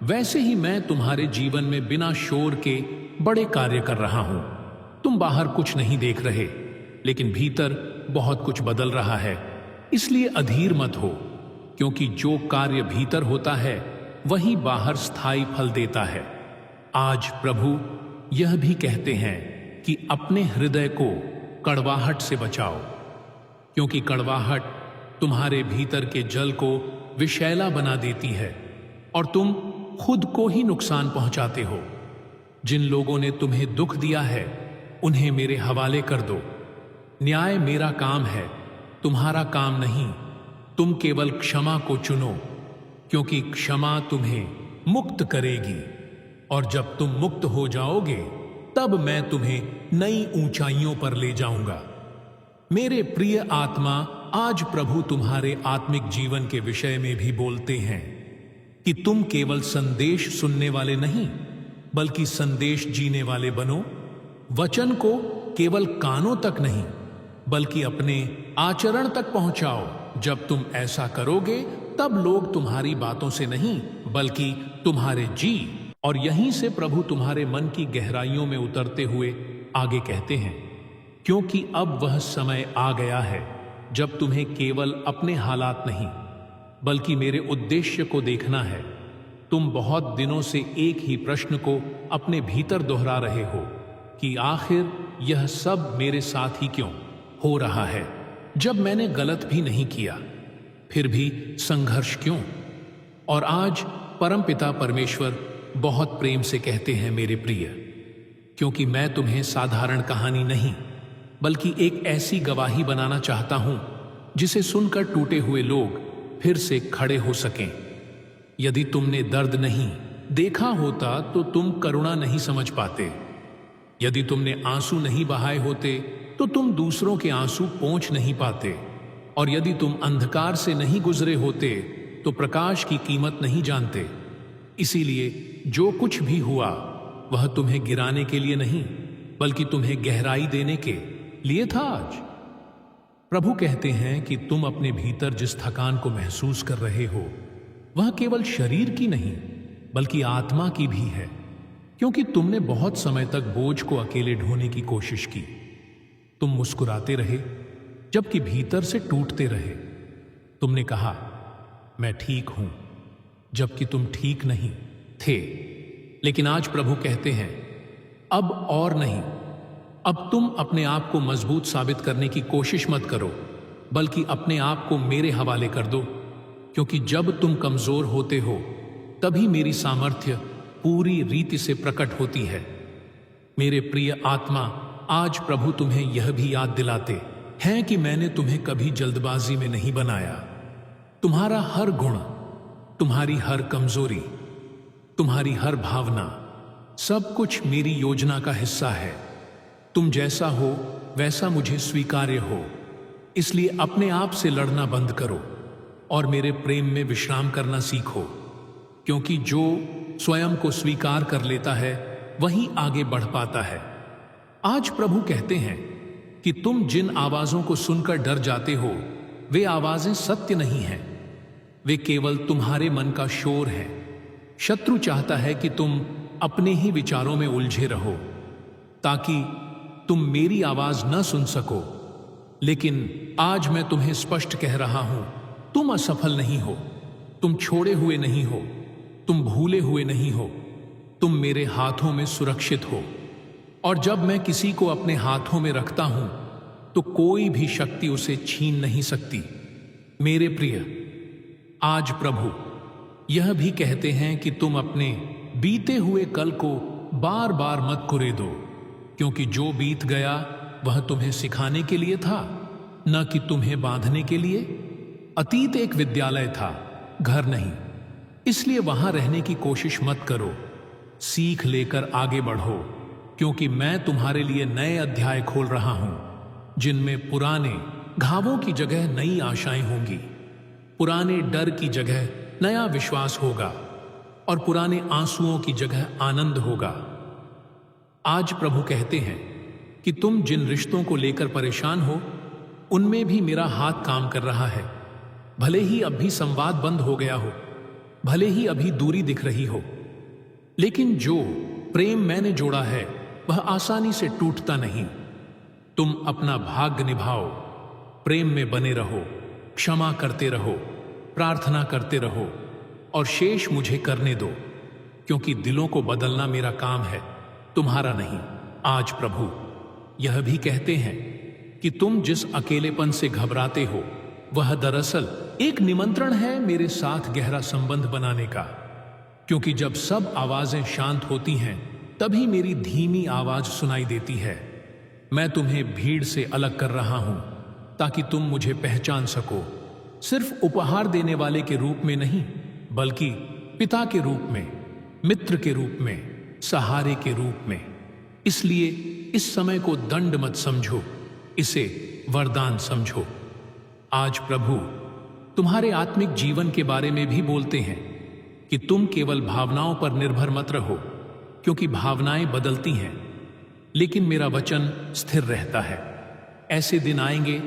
वैसे ही मैं तुम्हारे जीवन में बिना शोर के बड़े कार्य कर रहा हूं। तुम बाहर कुछ नहीं देख रहे, लेकिन भीतर बहुत कुछ बदल रहा है। इसलिए अधीर मत हो, क्योंकि जो कार्य भीतर होता है वही बाहर स्थायी फल देता है। आज प्रभु यह भी कहते हैं कि अपने हृदय को कड़वाहट से बचाओ, क्योंकि कड़वाहट तुम्हारे भीतर के जल को विषैला बना देती है और तुम खुद को ही नुकसान पहुंचाते हो। जिन लोगों ने तुम्हें दुख दिया है उन्हें मेरे हवाले कर दो। न्याय मेरा काम है, तुम्हारा काम नहीं। तुम केवल क्षमा को चुनो, क्योंकि क्षमा तुम्हें मुक्त करेगी, और जब तुम मुक्त हो जाओगे तब मैं तुम्हें नई ऊंचाइयों पर ले जाऊंगा। मेरे प्रिय आत्मा, आज प्रभु तुम्हारे आत्मिक जीवन के विषय में भी बोलते हैं कि तुम केवल संदेश सुनने वाले नहीं, बल्कि संदेश जीने वाले बनो। वचन को केवल कानों तक नहीं, बल्कि अपने आचरण तक पहुंचाओ। जब तुम ऐसा करोगे तब लोग तुम्हारी बातों से नहीं, बल्कि तुम्हारे जी, और यहीं से प्रभु तुम्हारे मन की गहराइयों में उतरते हुए आगे कहते हैं, क्योंकि अब वह समय आ गया है जब तुम्हें केवल अपने हालात नहीं, बल्कि मेरे उद्देश्य को देखना है। तुम बहुत दिनों से एक ही प्रश्न को अपने भीतर दोहरा रहे हो कि आखिर यह सब मेरे साथ ही क्यों हो रहा है, जब मैंने गलत भी नहीं किया, फिर भी संघर्ष क्यों। और आज परमपिता परमेश्वर बहुत प्रेम से कहते हैं, मेरे प्रिय, क्योंकि मैं तुम्हें साधारण कहानी नहीं, बल्कि एक ऐसी गवाही बनाना चाहता हूं जिसे सुनकर टूटे हुए लोग फिर से खड़े हो सकें। यदि तुमने दर्द नहीं देखा होता तो तुम करुणा नहीं समझ पाते। यदि तुमने आंसू नहीं बहाए होते तो तुम दूसरों के आंसू पोंछ नहीं पाते। और यदि तुम अंधकार से नहीं गुजरे होते तो प्रकाश की कीमत नहीं जानते। इसीलिए जो कुछ भी हुआ वह तुम्हें गिराने के लिए नहीं, बल्कि तुम्हें गहराई देने के लिए था। आज प्रभु कहते हैं कि तुम अपने भीतर जिस थकान को महसूस कर रहे हो वह केवल शरीर की नहीं, बल्कि आत्मा की भी है, क्योंकि तुमने बहुत समय तक बोझ को अकेले ढोने की कोशिश की। तुम मुस्कुराते रहे जबकि भीतर से टूटते रहे। तुमने कहा, मैं ठीक हूं, जबकि तुम ठीक नहीं थे। लेकिन आज प्रभु कहते हैं, अब और नहीं। अब तुम अपने आप को मजबूत साबित करने की कोशिश मत करो, बल्कि अपने आप को मेरे हवाले कर दो, क्योंकि जब तुम कमजोर होते हो तभी मेरी सामर्थ्य पूरी रीति से प्रकट होती है। मेरे प्रिय आत्मा, आज प्रभु तुम्हें यह भी याद दिलाते हैं कि मैंने तुम्हें कभी जल्दबाजी में नहीं बनाया। तुम्हारा हर गुण, तुम्हारी हर कमजोरी, तुम्हारी हर भावना, सब कुछ मेरी योजना का हिस्सा है। तुम जैसा हो वैसा मुझे स्वीकार्य हो। इसलिए अपने आप से लड़ना बंद करो और मेरे प्रेम में विश्राम करना सीखो, क्योंकि जो स्वयं को स्वीकार कर लेता है वही आगे बढ़ पाता है। आज प्रभु कहते हैं कि तुम जिन आवाजों को सुनकर डर जाते हो वे आवाजें सत्य नहीं हैं, वे केवल तुम्हारे मन का शोर है। शत्रु चाहता है कि तुम अपने ही विचारों में उलझे रहो ताकि तुम मेरी आवाज न सुन सको। लेकिन आज मैं तुम्हें स्पष्ट कह रहा हूं, तुम असफल नहीं हो, तुम छोड़े हुए नहीं हो, तुम भूले हुए नहीं हो, तुम मेरे हाथों में सुरक्षित हो। और जब मैं किसी को अपने हाथों में रखता हूं तो कोई भी शक्ति उसे छीन नहीं सकती। मेरे प्रिय, आज प्रभु यह भी कहते हैं कि तुम अपने बीते हुए कल को बार बार मत कुरेदो, क्योंकि जो बीत गया वह तुम्हें सिखाने के लिए था, न कि तुम्हें बांधने के लिए। अतीत एक विद्यालय था, घर नहीं। इसलिए वहां रहने की कोशिश मत करो, सीख लेकर आगे बढ़ो, क्योंकि मैं तुम्हारे लिए नए अध्याय खोल रहा हूं, जिनमें पुराने घावों की जगह नई आशाएं होंगी, पुराने डर की जगह नया विश्वास होगा और पुराने आंसुओं की जगह आनंद होगा। आज प्रभु कहते हैं कि तुम जिन रिश्तों को लेकर परेशान हो उनमें भी मेरा हाथ काम कर रहा है। भले ही अभी संवाद बंद हो गया हो, भले ही अभी दूरी दिख रही हो, लेकिन जो प्रेम मैंने जोड़ा है वह आसानी से टूटता नहीं। तुम अपना भाग्य निभाओ, प्रेम में बने रहो, क्षमा करते रहो, प्रार्थना करते रहो और शेष मुझे करने दो, क्योंकि दिलों को बदलना मेरा काम है, तुम्हारा नहीं। आज प्रभु यह भी कहते हैं कि तुम जिस अकेलेपन से घबराते हो वह दरअसल एक निमंत्रण है मेरे साथ गहरा संबंध बनाने का। क्योंकि जब सब आवाजें शांत होती हैं तभी मेरी धीमी आवाज सुनाई देती है। मैं तुम्हें भीड़ से अलग कर रहा हूं ताकि तुम मुझे पहचान सको, सिर्फ उपहार देने वाले के रूप में नहीं, बल्कि पिता के रूप में, मित्र के रूप में, सहारे के रूप में। इसलिए इस समय को दंड मत समझो, इसे वरदान समझो। आज प्रभु तुम्हारे आत्मिक जीवन के बारे में भी बोलते हैं कि तुम केवल भावनाओं पर निर्भर मत रहो, क्योंकि भावनाएं बदलती हैं, लेकिन मेरा वचन स्थिर रहता है। ऐसे दिन आएंगे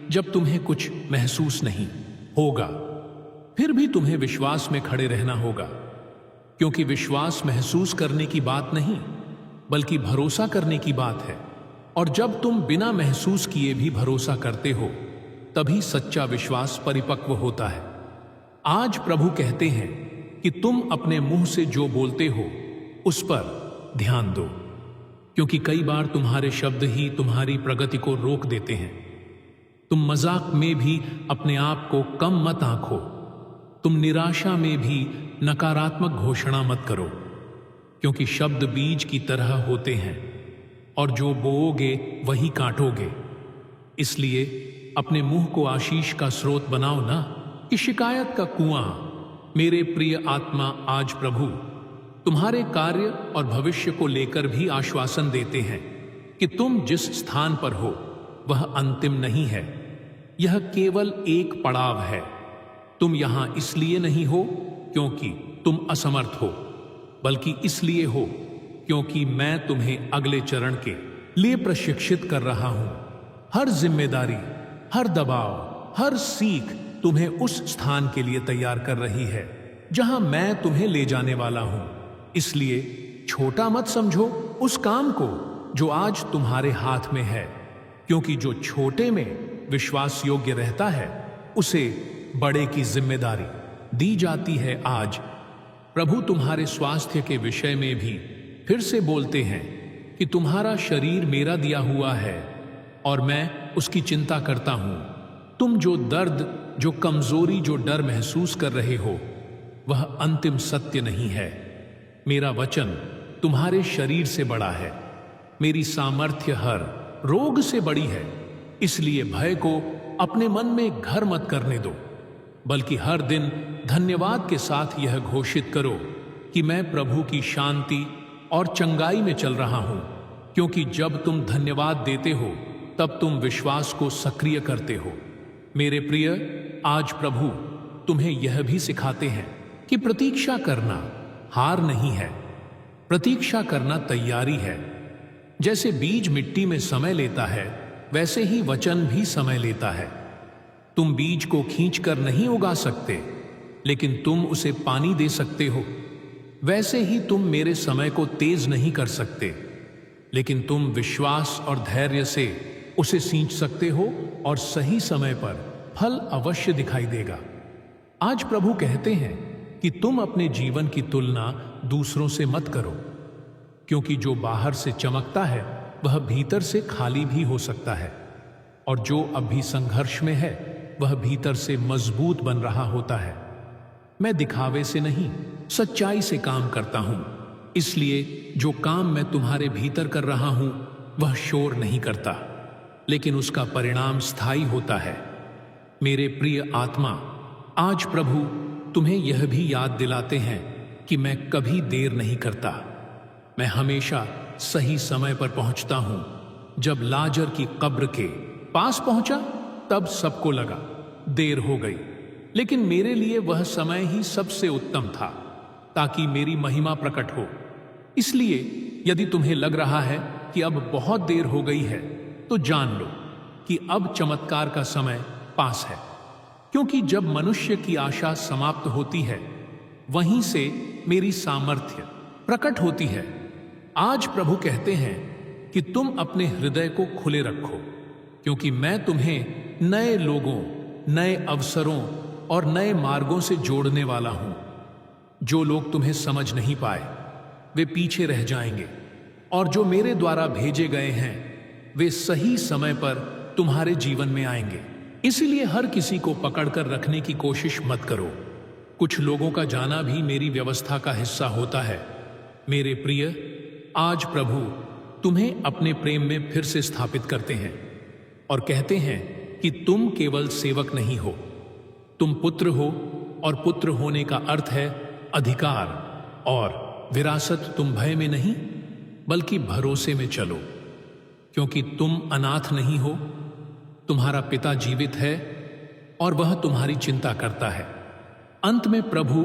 जब तुम्हें कुछ महसूस नहीं होगा, फिर भी तुम्हें विश्वास में खड़े रहना होगा, क्योंकि विश्वास महसूस करने की बात नहीं बल्कि भरोसा करने की बात है। और जब तुम बिना महसूस किए भी भरोसा करते हो तभी सच्चा विश्वास परिपक्व होता है। आज प्रभु कहते हैं कि तुम अपने मुंह से जो बोलते हो उस पर ध्यान दो, क्योंकि कई बार तुम्हारे शब्द ही तुम्हारी प्रगति को रोक देते हैं। तुम मजाक में भी अपने आप को कम मत आंको, तुम निराशा में भी नकारात्मक घोषणा मत करो, क्योंकि शब्द बीज की तरह होते हैं और जो बोओगे वही काटोगे। इसलिए अपने मुंह को आशीष का स्रोत बनाओ ना कि शिकायत का कुआं। मेरे प्रिय आत्मा, आज प्रभु तुम्हारे कार्य और भविष्य को लेकर भी आश्वासन देते हैं कि तुम जिस स्थान पर हो वह अंतिम नहीं है, यह केवल एक पड़ाव है। तुम यहां इसलिए नहीं हो क्योंकि तुम असमर्थ हो, बल्कि इसलिए हो क्योंकि मैं तुम्हें अगले चरण के लिए प्रशिक्षित कर रहा हूं। हर जिम्मेदारी, हर दबाव, हर सीख तुम्हें उस स्थान के लिए तैयार कर रही है जहां मैं तुम्हें ले जाने वाला हूं। इसलिए छोटा मत समझो उस काम को जो आज तुम्हारे हाथ में है, क्योंकि जो छोटे में विश्वास योग्य रहता है उसे बड़े की जिम्मेदारी दी जाती है। आज प्रभु तुम्हारे स्वास्थ्य के विषय में भी फिर से बोलते हैं कि तुम्हारा शरीर मेरा दिया हुआ है और मैं उसकी चिंता करता हूं। तुम जो दर्द, जो कमजोरी, जो डर महसूस कर रहे हो वह अंतिम सत्य नहीं है। मेरा वचन तुम्हारे शरीर से बड़ा है, मेरी सामर्थ्य हर रोग से बड़ी है। इसलिए भय को अपने मन में घर मत करने दो, बल्कि हर दिन धन्यवाद के साथ यह घोषित करो कि मैं प्रभु की शांति और चंगाई में चल रहा हूं। क्योंकि जब तुम धन्यवाद देते हो तब तुम विश्वास को सक्रिय करते हो। मेरे प्रिय, आज प्रभु तुम्हें यह भी सिखाते हैं कि प्रतीक्षा करना हार नहीं है, प्रतीक्षा करना तैयारी है। जैसे बीज मिट्टी में समय लेता है, वैसे ही वचन भी समय लेता है। तुम बीज को खींचकर नहीं उगा सकते, लेकिन तुम उसे पानी दे सकते हो। वैसे ही तुम मेरे समय को तेज नहीं कर सकते, लेकिन तुम विश्वास और धैर्य से उसे सींच सकते हो और सही समय पर फल अवश्य दिखाई देगा। आज प्रभु कहते हैं कि तुम अपने जीवन की तुलना दूसरों से मत करो, क्योंकि जो बाहर से चमकता है वह भीतर से खाली भी हो सकता है, और जो अभी संघर्ष में है वह भीतर से मजबूत बन रहा होता है। मैं दिखावे से नहीं, सच्चाई से काम करता हूं। इसलिए जो काम मैं तुम्हारे भीतर कर रहा हूं वह शोर नहीं करता, लेकिन उसका परिणाम स्थायी होता है। मेरे प्रिय आत्मा, आज प्रभु तुम्हें यह भी याद दिलाते हैं कि मैं कभी देर नहीं करता। मैं हमेशा सही समय पर पहुंचता हूं। जब लाजर की कब्र के पास पहुंचा तब सबको लगा देर हो गई, लेकिन मेरे लिए वह समय ही सबसे उत्तम था, ताकि मेरी महिमा प्रकट हो। इसलिए यदि तुम्हें लग रहा है कि अब बहुत देर हो गई है, तो जान लो कि अब चमत्कार का समय पास है। क्योंकि जब मनुष्य की आशा समाप्त होती है, वहीं से मेरी सामर्थ्य प्रकट होती है। आज प्रभु कहते हैं कि तुम अपने हृदय को खुले रखो, क्योंकि मैं तुम्हें नए लोगों, नए अवसरों और नए मार्गों से जोड़ने वाला हूं। जो लोग तुम्हें समझ नहीं पाए वे पीछे रह जाएंगे, और जो मेरे द्वारा भेजे गए हैं वे सही समय पर तुम्हारे जीवन में आएंगे। इसीलिए हर किसी को पकड़कर रखने की कोशिश मत करो। कुछ लोगों का जाना भी मेरी व्यवस्था का हिस्सा होता है। मेरे प्रिय, आज प्रभु तुम्हें अपने प्रेम में फिर से स्थापित करते हैं और कहते हैं कि तुम केवल सेवक नहीं हो, तुम पुत्र हो, और पुत्र होने का अर्थ है अधिकार और विरासत। तुम भय में नहीं बल्कि भरोसे में चलो, क्योंकि तुम अनाथ नहीं हो, तुम्हारा पिता जीवित है और वह तुम्हारी चिंता करता है। अंत में प्रभु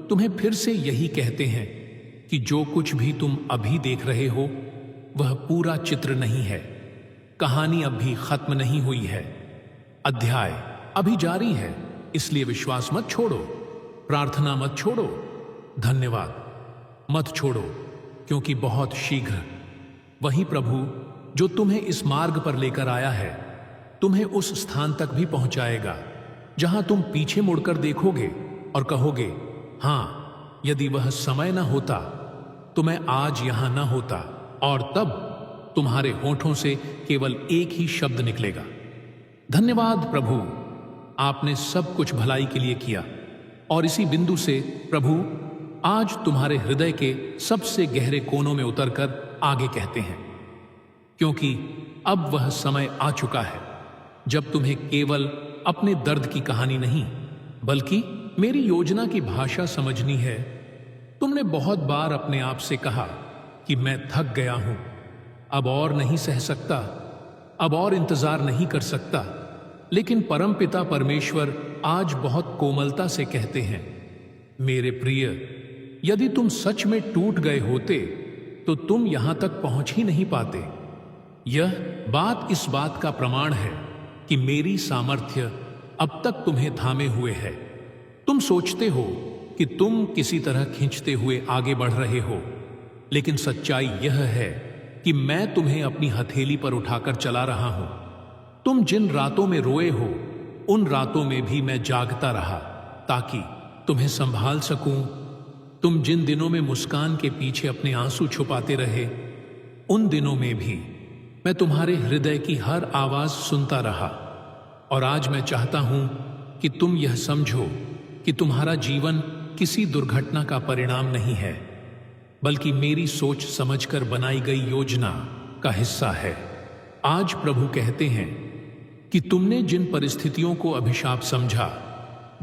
तुम्हें फिर से यही कहते हैं कि जो कुछ भी तुम अभी देख रहे हो वह पूरा चित्र नहीं है। कहानी अभी खत्म नहीं हुई है, अध्याय अभी जारी है। इसलिए विश्वास मत छोड़ो, प्रार्थना मत छोड़ो, धन्यवाद मत छोड़ो, क्योंकि बहुत शीघ्र वही प्रभु जो तुम्हें इस मार्ग पर लेकर आया है तुम्हें उस स्थान तक भी पहुंचाएगा जहां तुम पीछे मुड़कर देखोगे और कहोगे, हां, यदि वह समय न होता तो मैं आज यहां न होता। और तब तुम्हारे होठों से केवल एक ही शब्द निकलेगा, धन्यवाद प्रभु, आपने सब कुछ भलाई के लिए किया। और इसी बिंदु से प्रभु आज तुम्हारे हृदय के सबसे गहरे कोनों में उतरकर आगे कहते हैं, क्योंकि अब वह समय आ चुका है जब तुम्हें केवल अपने दर्द की कहानी नहीं बल्कि मेरी योजना की भाषा समझनी है। तुमने बहुत बार अपने आप से कहा कि मैं थक गया हूं, अब और नहीं सह सकता, अब और इंतजार नहीं कर सकता। लेकिन परमपिता परमेश्वर आज बहुत कोमलता से कहते हैं, मेरे प्रिय, यदि तुम सच में टूट गए होते तो तुम यहां तक पहुंच ही नहीं पाते। यह बात इस बात का प्रमाण है कि मेरी सामर्थ्य अब तक तुम्हें थामे हुए है। तुम सोचते हो कि तुम किसी तरह खींचते हुए आगे बढ़ रहे हो, लेकिन सच्चाई यह है कि मैं तुम्हें अपनी हथेली पर उठाकर चला रहा हूं। तुम जिन रातों में रोए हो उन रातों में भी मैं जागता रहा ताकि तुम्हें संभाल सकूं। तुम जिन दिनों में मुस्कान के पीछे अपने आंसू छुपाते रहे उन दिनों में भी मैं तुम्हारे हृदय की हर आवाज सुनता रहा। और आज मैं चाहता हूं कि तुम यह समझो कि तुम्हारा जीवन किसी दुर्घटना का परिणाम नहीं है, बल्कि मेरी सोच समझकर बनाई गई योजना का हिस्सा है। आज प्रभु कहते हैं कि तुमने जिन परिस्थितियों को अभिशाप समझा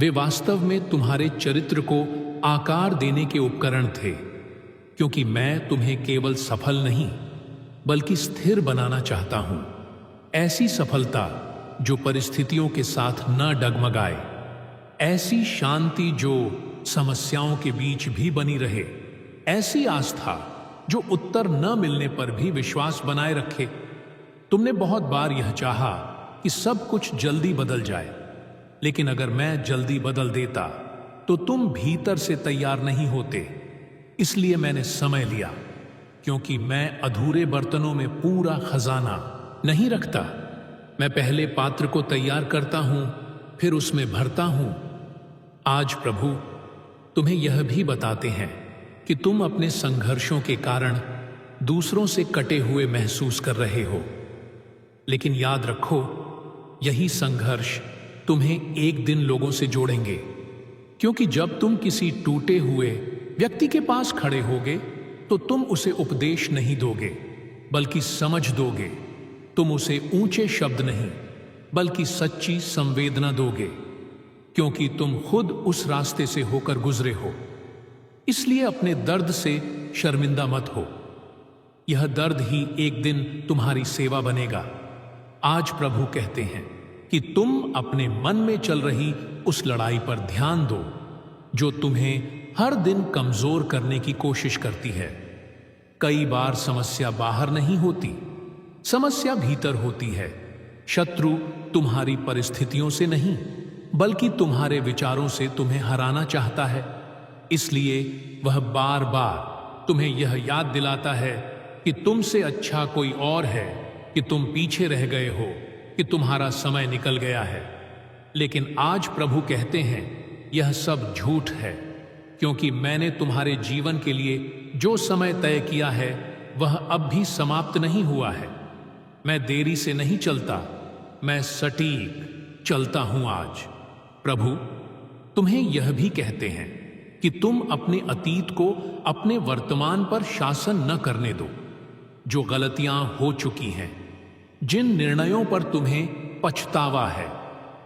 वे वास्तव में तुम्हारे चरित्र को आकार देने के उपकरण थे, क्योंकि मैं तुम्हें केवल सफल नहीं बल्कि स्थिर बनाना चाहता हूं। ऐसी सफलता जो परिस्थितियों के साथ न डगमगाए, ऐसी शांति जो समस्याओं के बीच भी बनी रहे, ऐसी आस्था जो उत्तर न मिलने पर भी विश्वास बनाए रखे। तुमने बहुत बार यह चाहा कि सब कुछ जल्दी बदल जाए, लेकिन अगर मैं जल्दी बदल देता तो तुम भीतर से तैयार नहीं होते। इसलिए मैंने समय लिया, क्योंकि मैं अधूरे बर्तनों में पूरा खजाना नहीं रखता। मैं पहले पात्र को तैयार करता हूं, फिर उसमें भरता हूं। आज प्रभु तुम्हें यह भी बताते हैं कि तुम अपने संघर्षों के कारण दूसरों से कटे हुए महसूस कर रहे हो, लेकिन याद रखो, यही संघर्ष तुम्हें एक दिन लोगों से जोड़ेंगे। क्योंकि जब तुम किसी टूटे हुए व्यक्ति के पास खड़े होगे तो तुम उसे उपदेश नहीं दोगे बल्कि समझ दोगे। तुम उसे ऊंचे शब्द नहीं बल्कि सच्ची संवेदना दोगे, क्योंकि तुम खुद उस रास्ते से होकर गुजरे हो। इसलिए अपने दर्द से शर्मिंदा मत हो, यह दर्द ही एक दिन तुम्हारी सेवा बनेगा। आज प्रभु कहते हैं कि तुम अपने मन में चल रही उस लड़ाई पर ध्यान दो जो तुम्हें हर दिन कमजोर करने की कोशिश करती है। कई बार समस्या बाहर नहीं होती, समस्या भीतर होती है। शत्रु तुम्हारी परिस्थितियों से नहीं बल्कि तुम्हारे विचारों से तुम्हें हराना चाहता है। इसलिए वह बार बार तुम्हें यह याद दिलाता है कि तुमसे अच्छा कोई और है, कि तुम पीछे रह गए हो, कि तुम्हारा समय निकल गया है। लेकिन आज प्रभु कहते हैं यह सब झूठ है, क्योंकि मैंने तुम्हारे जीवन के लिए जो समय तय किया है वह अब भी समाप्त नहीं हुआ है। मैं देरी से नहीं चलता, मैं सटीक चलता हूं आज। प्रभु, तुम्हें यह भी कहते हैं कि तुम अपने अतीत को अपने वर्तमान पर शासन न करने दो। जो गलतियां हो चुकी हैं, जिन निर्णयों पर तुम्हें पछतावा है,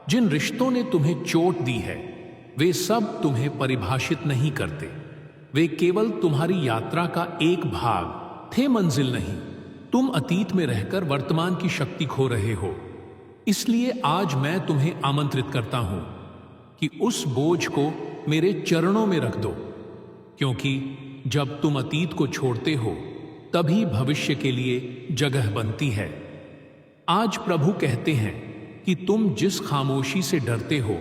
जिन रिश्तों ने तुम्हें चोट दी है, वे सब तुम्हें परिभाषित नहीं करते। वे केवल तुम्हारी यात्रा का एक भाग थे, मंजिल नहीं। तुम अतीत में रहकर वर्तमान की शक्ति खो रहे हो। इसलिए आज मैं तुम्हें आमंत्रित करता हूं कि उस बोझ को मेरे चरणों में रख दो, क्योंकि जब तुम अतीत को छोड़ते हो तभी भविष्य के लिए जगह बनती है। आज प्रभु कहते हैं कि तुम जिस खामोशी से डरते हो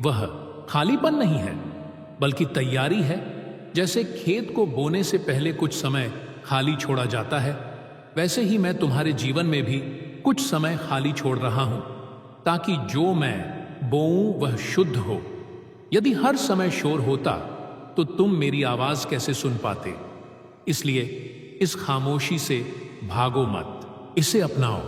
वह खालीपन नहीं है, बल्कि तैयारी है। जैसे खेत को बोने से पहले कुछ समय खाली छोड़ा जाता है, वैसे ही मैं तुम्हारे जीवन में भी कुछ समय खाली छोड़ रहा हूं, ताकि जो मैं बोऊं वह शुद्ध हो। यदि हर समय शोर होता तो तुम मेरी आवाज कैसे सुन पाते? इसलिए इस खामोशी से भागो मत, इसे अपनाओ,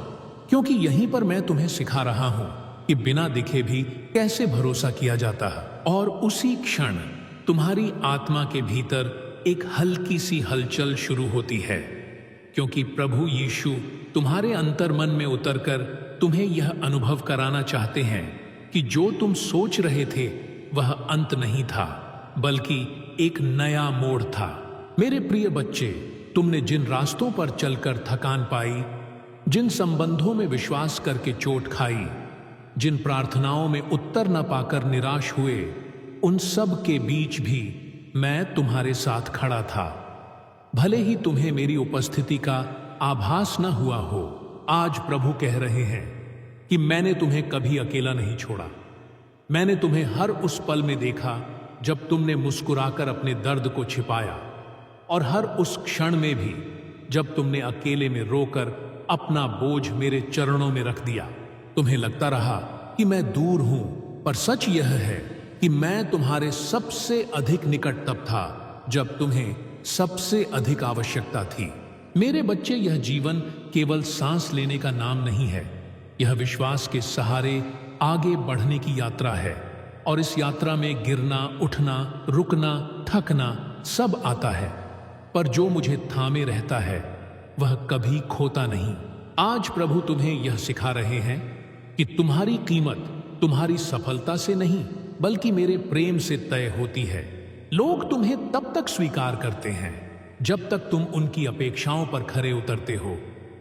क्योंकि यहीं पर मैं तुम्हें सिखा रहा हूं कि बिना दिखे भी कैसे भरोसा किया जाता है। और उसी क्षण तुम्हारी आत्मा के भीतर एक हल्की सी हलचल शुरू होती है, क्योंकि प्रभु यीशु तुम्हारे अंतर्मन में उतरकर तुम्हें यह अनुभव कराना चाहते हैं कि जो तुम सोच रहे थे वह अंत नहीं था, बल्कि एक नया मोड़ था। मेरे प्रिय बच्चे, तुमने जिन रास्तों पर चलकर थकान पाई, जिन संबंधों में विश्वास करके चोट खाई, जिन प्रार्थनाओं में उत्तर न पाकर निराश हुए, उन सब के बीच भी मैं तुम्हारे साथ खड़ा था। भले ही तुम्हें मेरी उपस्थिति का आभास न हुआ हो, आज प्रभु कह रहे हैं कि मैंने तुम्हें कभी अकेला नहीं छोड़ा। मैंने तुम्हें हर उस पल में देखा जब तुमने मुस्कुराकर अपने दर्द को छिपाया, और हर उस क्षण में भी जब तुमने अकेले में रोकर अपना बोझ मेरे चरणों में रख दिया। तुम्हें लगता रहा कि मैं दूर हूं, पर सच यह है कि मैं तुम्हारे सबसे अधिक निकट तब था जब तुम्हें सबसे अधिक आवश्यकता थी। मेरे बच्चे, यह जीवन केवल सांस लेने का नाम नहीं है, यह विश्वास के सहारे आगे बढ़ने की यात्रा है। और इस यात्रा में गिरना, उठना, रुकना, थकना सब आता है, पर जो मुझे थामे रहता है वह कभी खोता नहीं। आज प्रभु तुम्हें यह सिखा रहे हैं कि तुम्हारी कीमत तुम्हारी सफलता से नहीं, बल्कि मेरे प्रेम से तय होती है। लोग तुम्हें तब तक स्वीकार करते हैं जब तक तुम उनकी अपेक्षाओं पर खरे उतरते हो,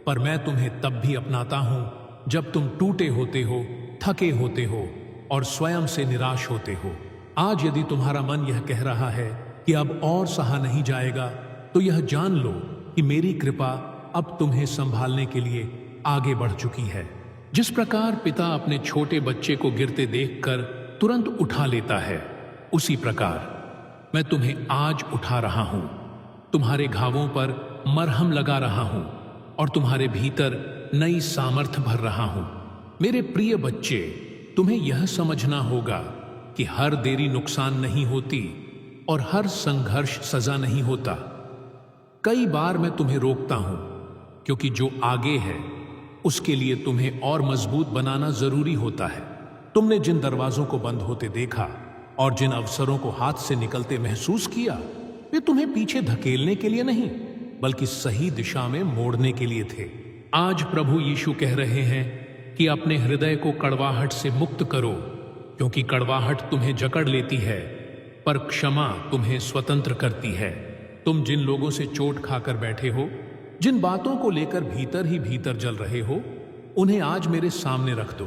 पर मैं तुम्हें तब भी अपनाता हूं जब तुम टूटे होते हो, थके होते हो और स्वयं से निराश होते हो। आज यदि तुम्हारा मन यह कह रहा है कि अब और सहा नहीं जाएगा, तो यह जान लो कि मेरी कृपा अब तुम्हें संभालने के लिए आगे बढ़ चुकी है। जिस प्रकार पिता अपने छोटे बच्चे को गिरते देखकर तुरंत उठा लेता है, उसी प्रकार मैं तुम्हें आज उठा रहा हूं, तुम्हारे घावों पर मरहम लगा रहा हूं और तुम्हारे भीतर नई सामर्थ्य भर रहा हूं। मेरे प्रिय बच्चे, तुम्हें यह समझना होगा कि हर देरी नुकसान नहीं होती और हर संघर्ष सजा नहीं होता। कई बार मैं तुम्हें रोकता हूं, क्योंकि जो आगे है उसके लिए तुम्हें और मजबूत बनाना जरूरी होता है। तुमने जिन दरवाजों को बंद होते देखा और जिन अवसरों को हाथ से निकलते महसूस किया, वे तुम्हें पीछे धकेलने के लिए नहीं, बल्कि सही दिशा में मोड़ने के लिए थे। आज प्रभु यीशु कह रहे हैं कि अपने हृदय को कड़वाहट से मुक्त करो, क्योंकि कड़वाहट तुम्हें जकड़ लेती है, पर क्षमा तुम्हें स्वतंत्र करती है। तुम जिन लोगों से चोट खाकर बैठे हो, जिन बातों को लेकर भीतर ही भीतर जल रहे हो, उन्हें आज मेरे सामने रख दो,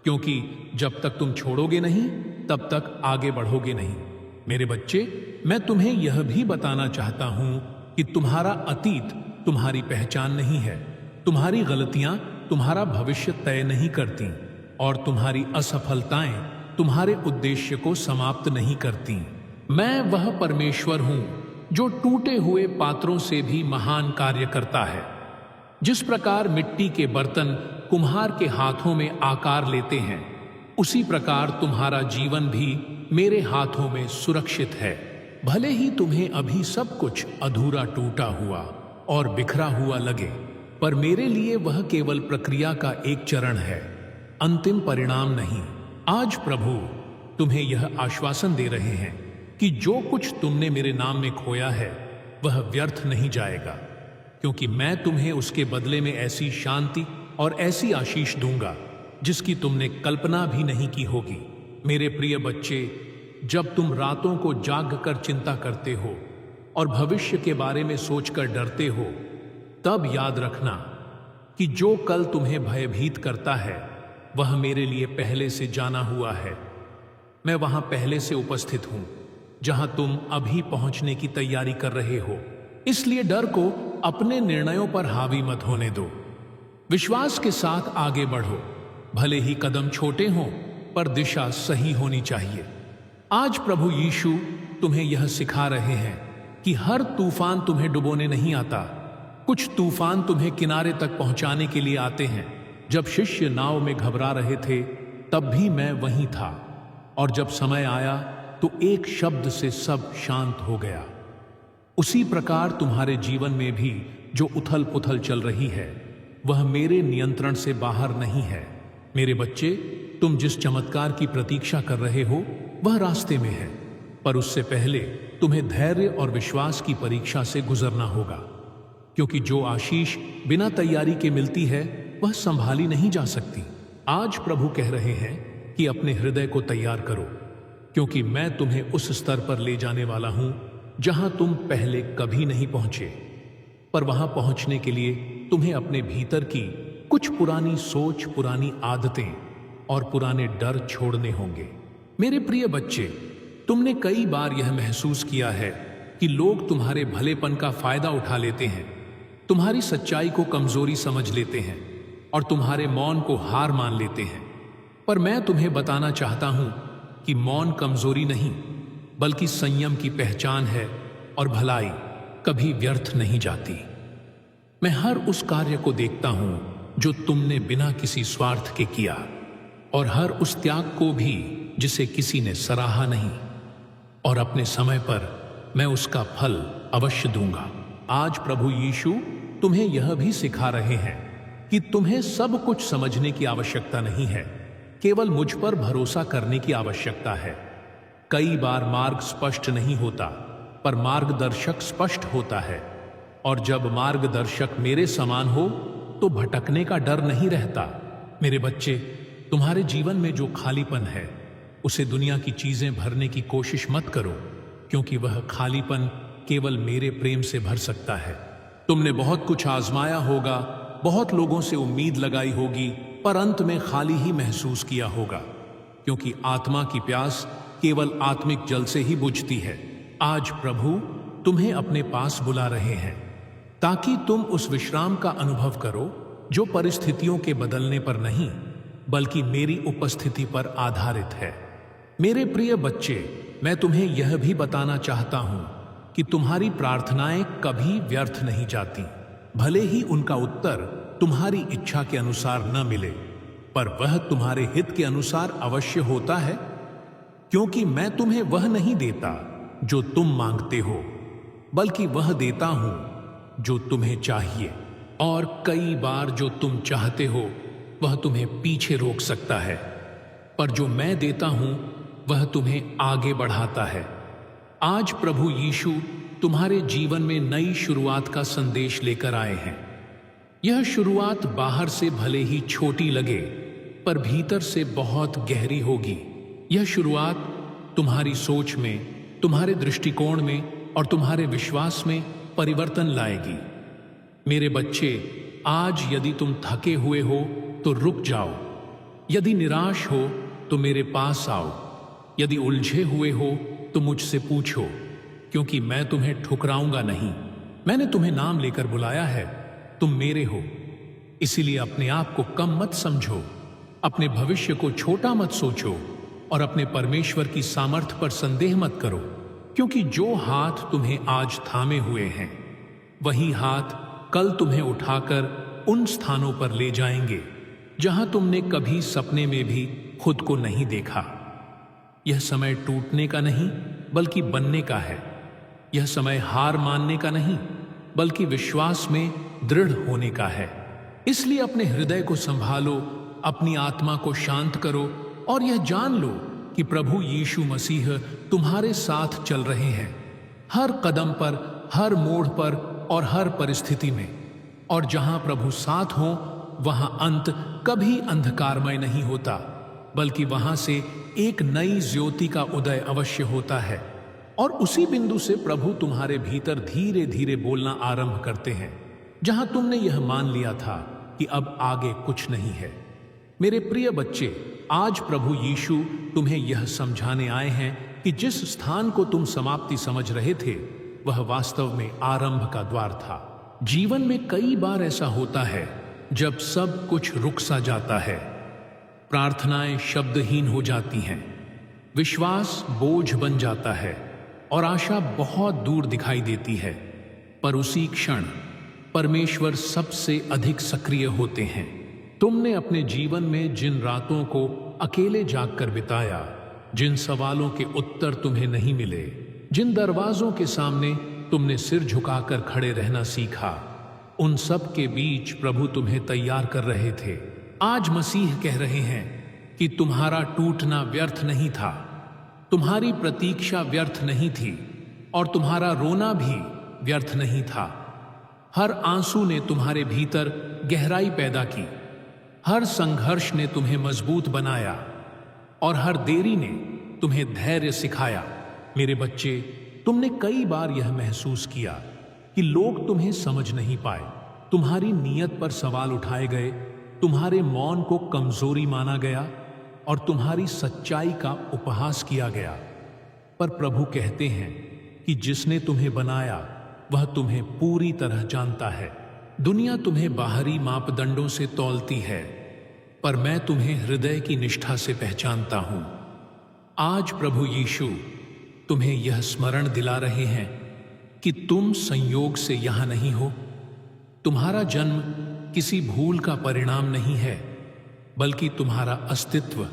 क्योंकि जब तक तुम छोड़ोगे नहीं तब तक आगे बढ़ोगे नहीं। मेरे बच्चे, मैं तुम्हें यह भी बताना चाहता हूं कि तुम्हारा अतीत तुम्हारी पहचान नहीं है, तुम्हारी गलतियां तुम्हारा भविष्य तय नहीं करती, और तुम्हारी असफलताएं तुम्हारे उद्देश्य को समाप्त नहीं करती। मैं वह परमेश्वर हूं जो टूटे हुए पात्रों से भी महान कार्य करता है। जिस प्रकार मिट्टी के बर्तन कुम्हार के हाथों में आकार लेते हैं, उसी प्रकार तुम्हारा जीवन भी मेरे हाथों में सुरक्षित है। भले ही तुम्हें अभी सब कुछ अधूरा, टूटा हुआ और बिखरा हुआ लगे, पर मेरे लिए वह केवल प्रक्रिया का एक चरण है। अंतिम परिणाम नहीं। आज प्रभु तुम्हें यह आश्वासन दे रहे हैं कि जो कुछ तुमने मेरे नाम में खोया है वह व्यर्थ नहीं जाएगा, क्योंकि मैं तुम्हें उसके बदले में ऐसी शांति और ऐसी आशीष दूंगा जिसकी तुमने कल्पना भी नहीं की होगी। मेरे प्रिय बच्चे, जब तुम रातों को जाग कर चिंता करते हो और भविष्य के बारे में सोचकर डरते हो, तब याद रखना कि जो कल तुम्हें भयभीत करता है वह मेरे लिए पहले से जाना हुआ है। मैं वहां पहले से उपस्थित हूं जहां तुम अभी पहुंचने की तैयारी कर रहे हो। इसलिए डर को अपने निर्णयों पर हावी मत होने दो। विश्वास के साथ आगे बढ़ो, भले ही कदम छोटे हों पर दिशा सही होनी चाहिए। आज प्रभु यीशु तुम्हें यह सिखा रहे हैं कि हर तूफान तुम्हें डुबोने नहीं आता। कुछ तूफान तुम्हें किनारे तक पहुंचाने के लिए आते हैं। जब शिष्य नाव में घबरा रहे थे तब भी मैं वहीं था, और जब समय आया तो एक शब्द से सब शांत हो गया। उसी प्रकार तुम्हारे जीवन में भी जो उथल पुथल चल रही है वह मेरे नियंत्रण से बाहर नहीं है। मेरे बच्चे, तुम जिस चमत्कार की प्रतीक्षा कर रहे हो वह रास्ते में है, पर उससे पहले तुम्हें धैर्य और विश्वास की परीक्षा से गुजरना होगा, क्योंकि जो आशीष बिना तैयारी के मिलती है वह संभाली नहीं जा सकती। आज प्रभु कह रहे हैं कि अपने हृदय को तैयार करो, क्योंकि मैं तुम्हें उस स्तर पर ले जाने वाला हूं जहां तुम पहले कभी नहीं पहुंचे। पर वहां पहुंचने के लिए तुम्हें अपने भीतर की कुछ पुरानी सोच, पुरानी आदतें और पुराने डर छोड़ने होंगे। मेरे प्रिय बच्चे, तुमने कई बार यह महसूस किया है कि लोग तुम्हारे भलेपन का फायदा उठा लेते हैं, तुम्हारी सच्चाई को कमजोरी समझ लेते हैं और तुम्हारे मौन को हार मान लेते हैं। पर मैं तुम्हें बताना चाहता हूं कि मौन कमजोरी नहीं बल्कि संयम की पहचान है, और भलाई कभी व्यर्थ नहीं जाती। मैं हर उस कार्य को देखता हूं जो तुमने बिना किसी स्वार्थ के किया, और हर उस त्याग को भी जिसे किसी ने सराहा नहीं, और अपने समय पर मैं उसका फल अवश्य दूंगा। आज प्रभु यीशु तुम्हें यह भी सिखा रहे हैं कि तुम्हें सब कुछ समझने की आवश्यकता नहीं है, केवल मुझ पर भरोसा करने की आवश्यकता है। कई बार मार्ग स्पष्ट नहीं होता, पर मार्गदर्शक स्पष्ट होता है, और जब मार्गदर्शक मेरे समान हो तो भटकने का डर नहीं रहता। मेरे बच्चे, तुम्हारे जीवन में जो खालीपन है उसे दुनिया की चीजें भरने की कोशिश मत करो, क्योंकि वह खालीपन केवल मेरे प्रेम से भर सकता है। तुमने बहुत कुछ आजमाया होगा, बहुत लोगों से उम्मीद लगाई होगी, पर अंत में खाली ही महसूस किया होगा, क्योंकि आत्मा की प्यास केवल आत्मिक जल से ही बुझती है। आज प्रभु तुम्हें अपने पास बुला रहे हैं ताकि तुम उस विश्राम का अनुभव करो जो परिस्थितियों के बदलने पर नहीं बल्कि मेरी उपस्थिति पर आधारित है। मेरे प्रिय बच्चे, मैं तुम्हें यह भी बताना चाहता हूं कि तुम्हारी प्रार्थनाएं कभी व्यर्थ नहीं जाती। भले ही उनका उत्तर तुम्हारी इच्छा के अनुसार न मिले, पर वह तुम्हारे हित के अनुसार अवश्य होता है, क्योंकि मैं तुम्हें वह नहीं देता जो तुम मांगते हो, बल्कि वह देता हूं जो तुम्हें चाहिए। और कई बार जो तुम चाहते हो वह तुम्हें पीछे रोक सकता है, पर जो मैं देता हूं वह तुम्हें आगे बढ़ाता है। आज प्रभु यीशु तुम्हारे जीवन में नई शुरुआत का संदेश लेकर आए हैं। यह शुरुआत बाहर से भले ही छोटी लगे, पर भीतर से बहुत गहरी होगी। यह शुरुआत तुम्हारी सोच में, तुम्हारे दृष्टिकोण में और तुम्हारे विश्वास में परिवर्तन लाएगी। मेरे बच्चे, आज यदि तुम थके हुए हो तो रुक जाओ, यदि निराश हो तो मेरे पास आओ, यदि उलझे हुए हो तो मुझसे पूछो, क्योंकि मैं तुम्हें ठुकराऊंगा नहीं। मैंने तुम्हें नाम लेकर बुलाया है, तुम मेरे हो। इसीलिए अपने आप को कम मत समझो, अपने भविष्य को छोटा मत सोचो और अपने परमेश्वर की सामर्थ्य पर संदेह मत करो, क्योंकि जो हाथ तुम्हें आज थामे हुए हैं वही हाथ कल तुम्हें उठाकर उन स्थानों पर ले जाएंगे जहां तुमने कभी सपने में भी खुद को नहीं देखा। यह समय टूटने का नहीं बल्कि बनने का है। यह समय हार मानने का नहीं बल्कि विश्वास में दृढ़ होने का है। इसलिए अपने हृदय को संभालो अपनी आत्मा को शांत करो और यह जान लो कि प्रभु यीशु मसीह तुम्हारे साथ चल रहे हैं, हर कदम पर, हर मोड़ पर और हर परिस्थिति में। और जहां प्रभु साथ हो वहां अंत कभी अंधकारमय नहीं होता, बल्कि वहां से एक नई ज्योति का उदय अवश्य होता है। और उसी बिंदु से प्रभु तुम्हारे भीतर धीरे धीरे बोलना आरंभ करते हैं, जहां तुमने यह मान लिया था कि अब आगे कुछ नहीं है। मेरे प्रिय बच्चे, आज प्रभु यीशु तुम्हें यह समझाने आए हैं कि जिस स्थान को तुम समाप्ति समझ रहे थे वह वास्तव में आरंभ का द्वार था। जीवन में कई बार ऐसा होता है जब सब कुछ रुक सा जाता है, प्रार्थनाएं शब्दहीन हो जाती हैं, विश्वास बोझ बन जाता है और आशा बहुत दूर दिखाई देती है। पर उसी क्षण परमेश्वर सबसे अधिक सक्रिय होते हैं। तुमने अपने जीवन में जिन रातों को अकेले जागकर बिताया, जिन सवालों के उत्तर तुम्हें नहीं मिले, जिन दरवाजों के सामने तुमने सिर झुकाकर खड़े रहना सीखा, उन सब के बीच प्रभु तुम्हें तैयार कर रहे थे। आज मसीह कह रहे हैं कि तुम्हारा टूटना व्यर्थ नहीं था, तुम्हारी प्रतीक्षा व्यर्थ नहीं थी और तुम्हारा रोना भी व्यर्थ नहीं था। हर आंसू ने तुम्हारे भीतर गहराई पैदा की, हर संघर्ष ने तुम्हें मजबूत बनाया और हर देरी ने तुम्हें धैर्य सिखाया। मेरे बच्चे, तुमने कई बार यह महसूस किया कि लोग तुम्हें समझ नहीं पाए, तुम्हारी नीयत पर सवाल उठाए गए, तुम्हारे मौन को कमजोरी माना गया और तुम्हारी सच्चाई का उपहास किया गया। पर प्रभु कहते हैं कि जिसने तुम्हें बनाया वह तुम्हें पूरी तरह जानता है। दुनिया तुम्हें बाहरी मापदंडों से तौलती है, पर मैं तुम्हें हृदय की निष्ठा से पहचानता हूं। आज प्रभु यीशु तुम्हें यह स्मरण दिला रहे हैं कि तुम संयोग से यहां नहीं हो। तुम्हारा जन्म किसी भूल का परिणाम नहीं है, बल्कि तुम्हारा अस्तित्व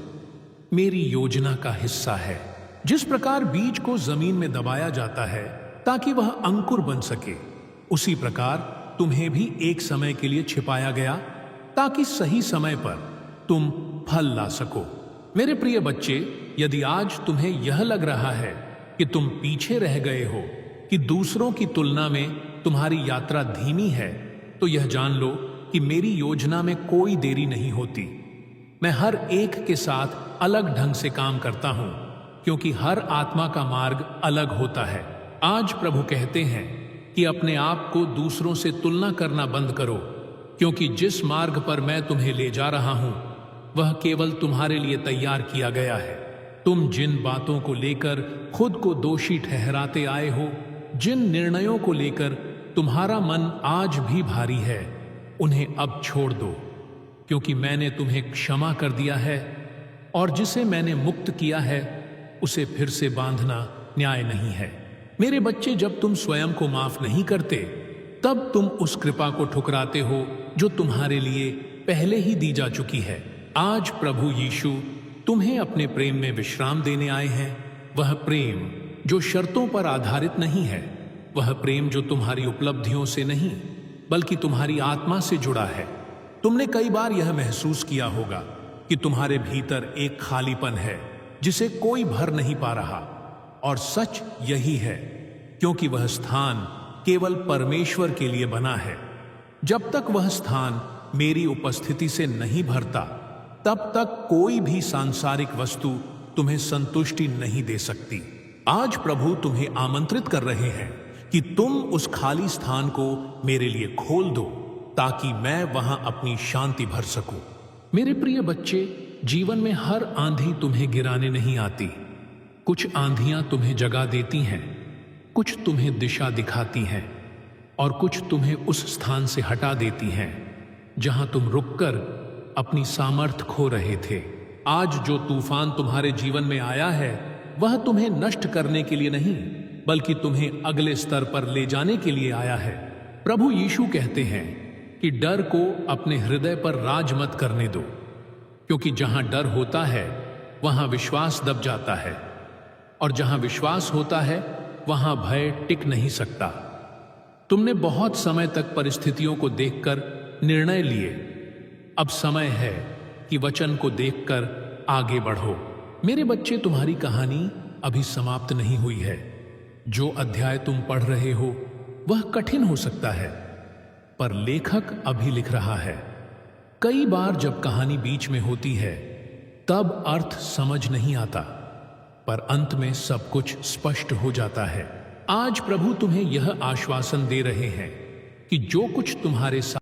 मेरी योजना का हिस्सा है। जिस प्रकार बीज को जमीन में दबाया जाता है ताकि वह अंकुर बन सके, उसी प्रकार तुम्हें भी एक समय के लिए छिपाया गया ताकि सही समय पर तुम फल ला सको। मेरे प्रिय बच्चे, यदि आज तुम्हें यह लग रहा है कि तुम पीछे रह गए हो, कि दूसरों की तुलना में तुम्हारी यात्रा धीमी है, तो यह जान लो कि मेरी योजना में कोई देरी नहीं होती। मैं हर एक के साथ अलग ढंग से काम करता हूं, क्योंकि हर आत्मा का मार्ग अलग होता है। आज प्रभु कहते हैं कि अपने आप को दूसरों से तुलना करना बंद करो, क्योंकि जिस मार्ग पर मैं तुम्हें ले जा रहा हूं वह केवल तुम्हारे लिए तैयार किया गया है। तुम जिन बातों को लेकर खुद को दोषी ठहराते आए हो, जिन निर्णयों को लेकर तुम्हारा मन आज भी भारी है, उन्हें अब छोड़ दो, क्योंकि मैंने तुम्हें क्षमा कर दिया है और जिसे मैंने मुक्त किया है उसे फिर से बांधना न्याय नहीं है। मेरे बच्चे, जब तुम स्वयं को माफ नहीं करते, तब तुम उस कृपा को ठुकराते हो जो तुम्हारे लिए पहले ही दी जा चुकी है। आज प्रभु यीशु तुम्हें अपने प्रेम में विश्राम देने आए हैं। वह प्रेम जो शर्तों पर आधारित नहीं है, वह प्रेम जो तुम्हारी उपलब्धियों से नहीं बल्कि तुम्हारी आत्मा से जुड़ा है। तुमने कई बार यह महसूस किया होगा कि तुम्हारे भीतर एक खालीपन है जिसे कोई भर नहीं पा रहा, और सच यही है, क्योंकि वह स्थान केवल परमेश्वर के लिए बना है। जब तक वह स्थान मेरी उपस्थिति से नहीं भरता, तब तक कोई भी सांसारिक वस्तु तुम्हें संतुष्टि नहीं दे सकती। आज प्रभु तुम्हें आमंत्रित कर रहे हैं कि तुम उस खाली स्थान को मेरे लिए खोल दो, ताकि मैं वहां अपनी शांति भर सकूं। मेरे प्रिय बच्चे, जीवन में हर आंधी तुम्हें गिराने नहीं आती। कुछ आंधियां तुम्हें जगा देती हैं, कुछ तुम्हें दिशा दिखाती हैं और कुछ तुम्हें उस स्थान से हटा देती हैं जहां तुम रुककर अपनी सामर्थ खो रहे थे। आज जो तूफान तुम्हारे जीवन में आया है वह तुम्हें नष्ट करने के लिए नहीं, बल्कि तुम्हें अगले स्तर पर ले जाने के लिए आया है। प्रभु यीशु कहते हैं कि डर को अपने हृदय पर राज मत करने दो, क्योंकि जहां डर होता है वहां विश्वास दब जाता है, और जहां विश्वास होता है वहां भय टिक नहीं सकता। तुमने बहुत समय तक परिस्थितियों को देखकर निर्णय लिए। अब समय है कि वचन को देखकर आगे बढ़ो। मेरे बच्चे, तुम्हारी कहानी अभी समाप्त नहीं हुई है। जो अध्याय तुम पढ़ रहे हो वह कठिन हो सकता है, पर लेखक अभी लिख रहा है। कई बार जब कहानी बीच में होती है तब अर्थ समझ नहीं आता, पर अंत में सब कुछ स्पष्ट हो जाता है। आज प्रभु तुम्हें यह आश्वासन दे रहे हैं कि जो कुछ तुम्हारे साथ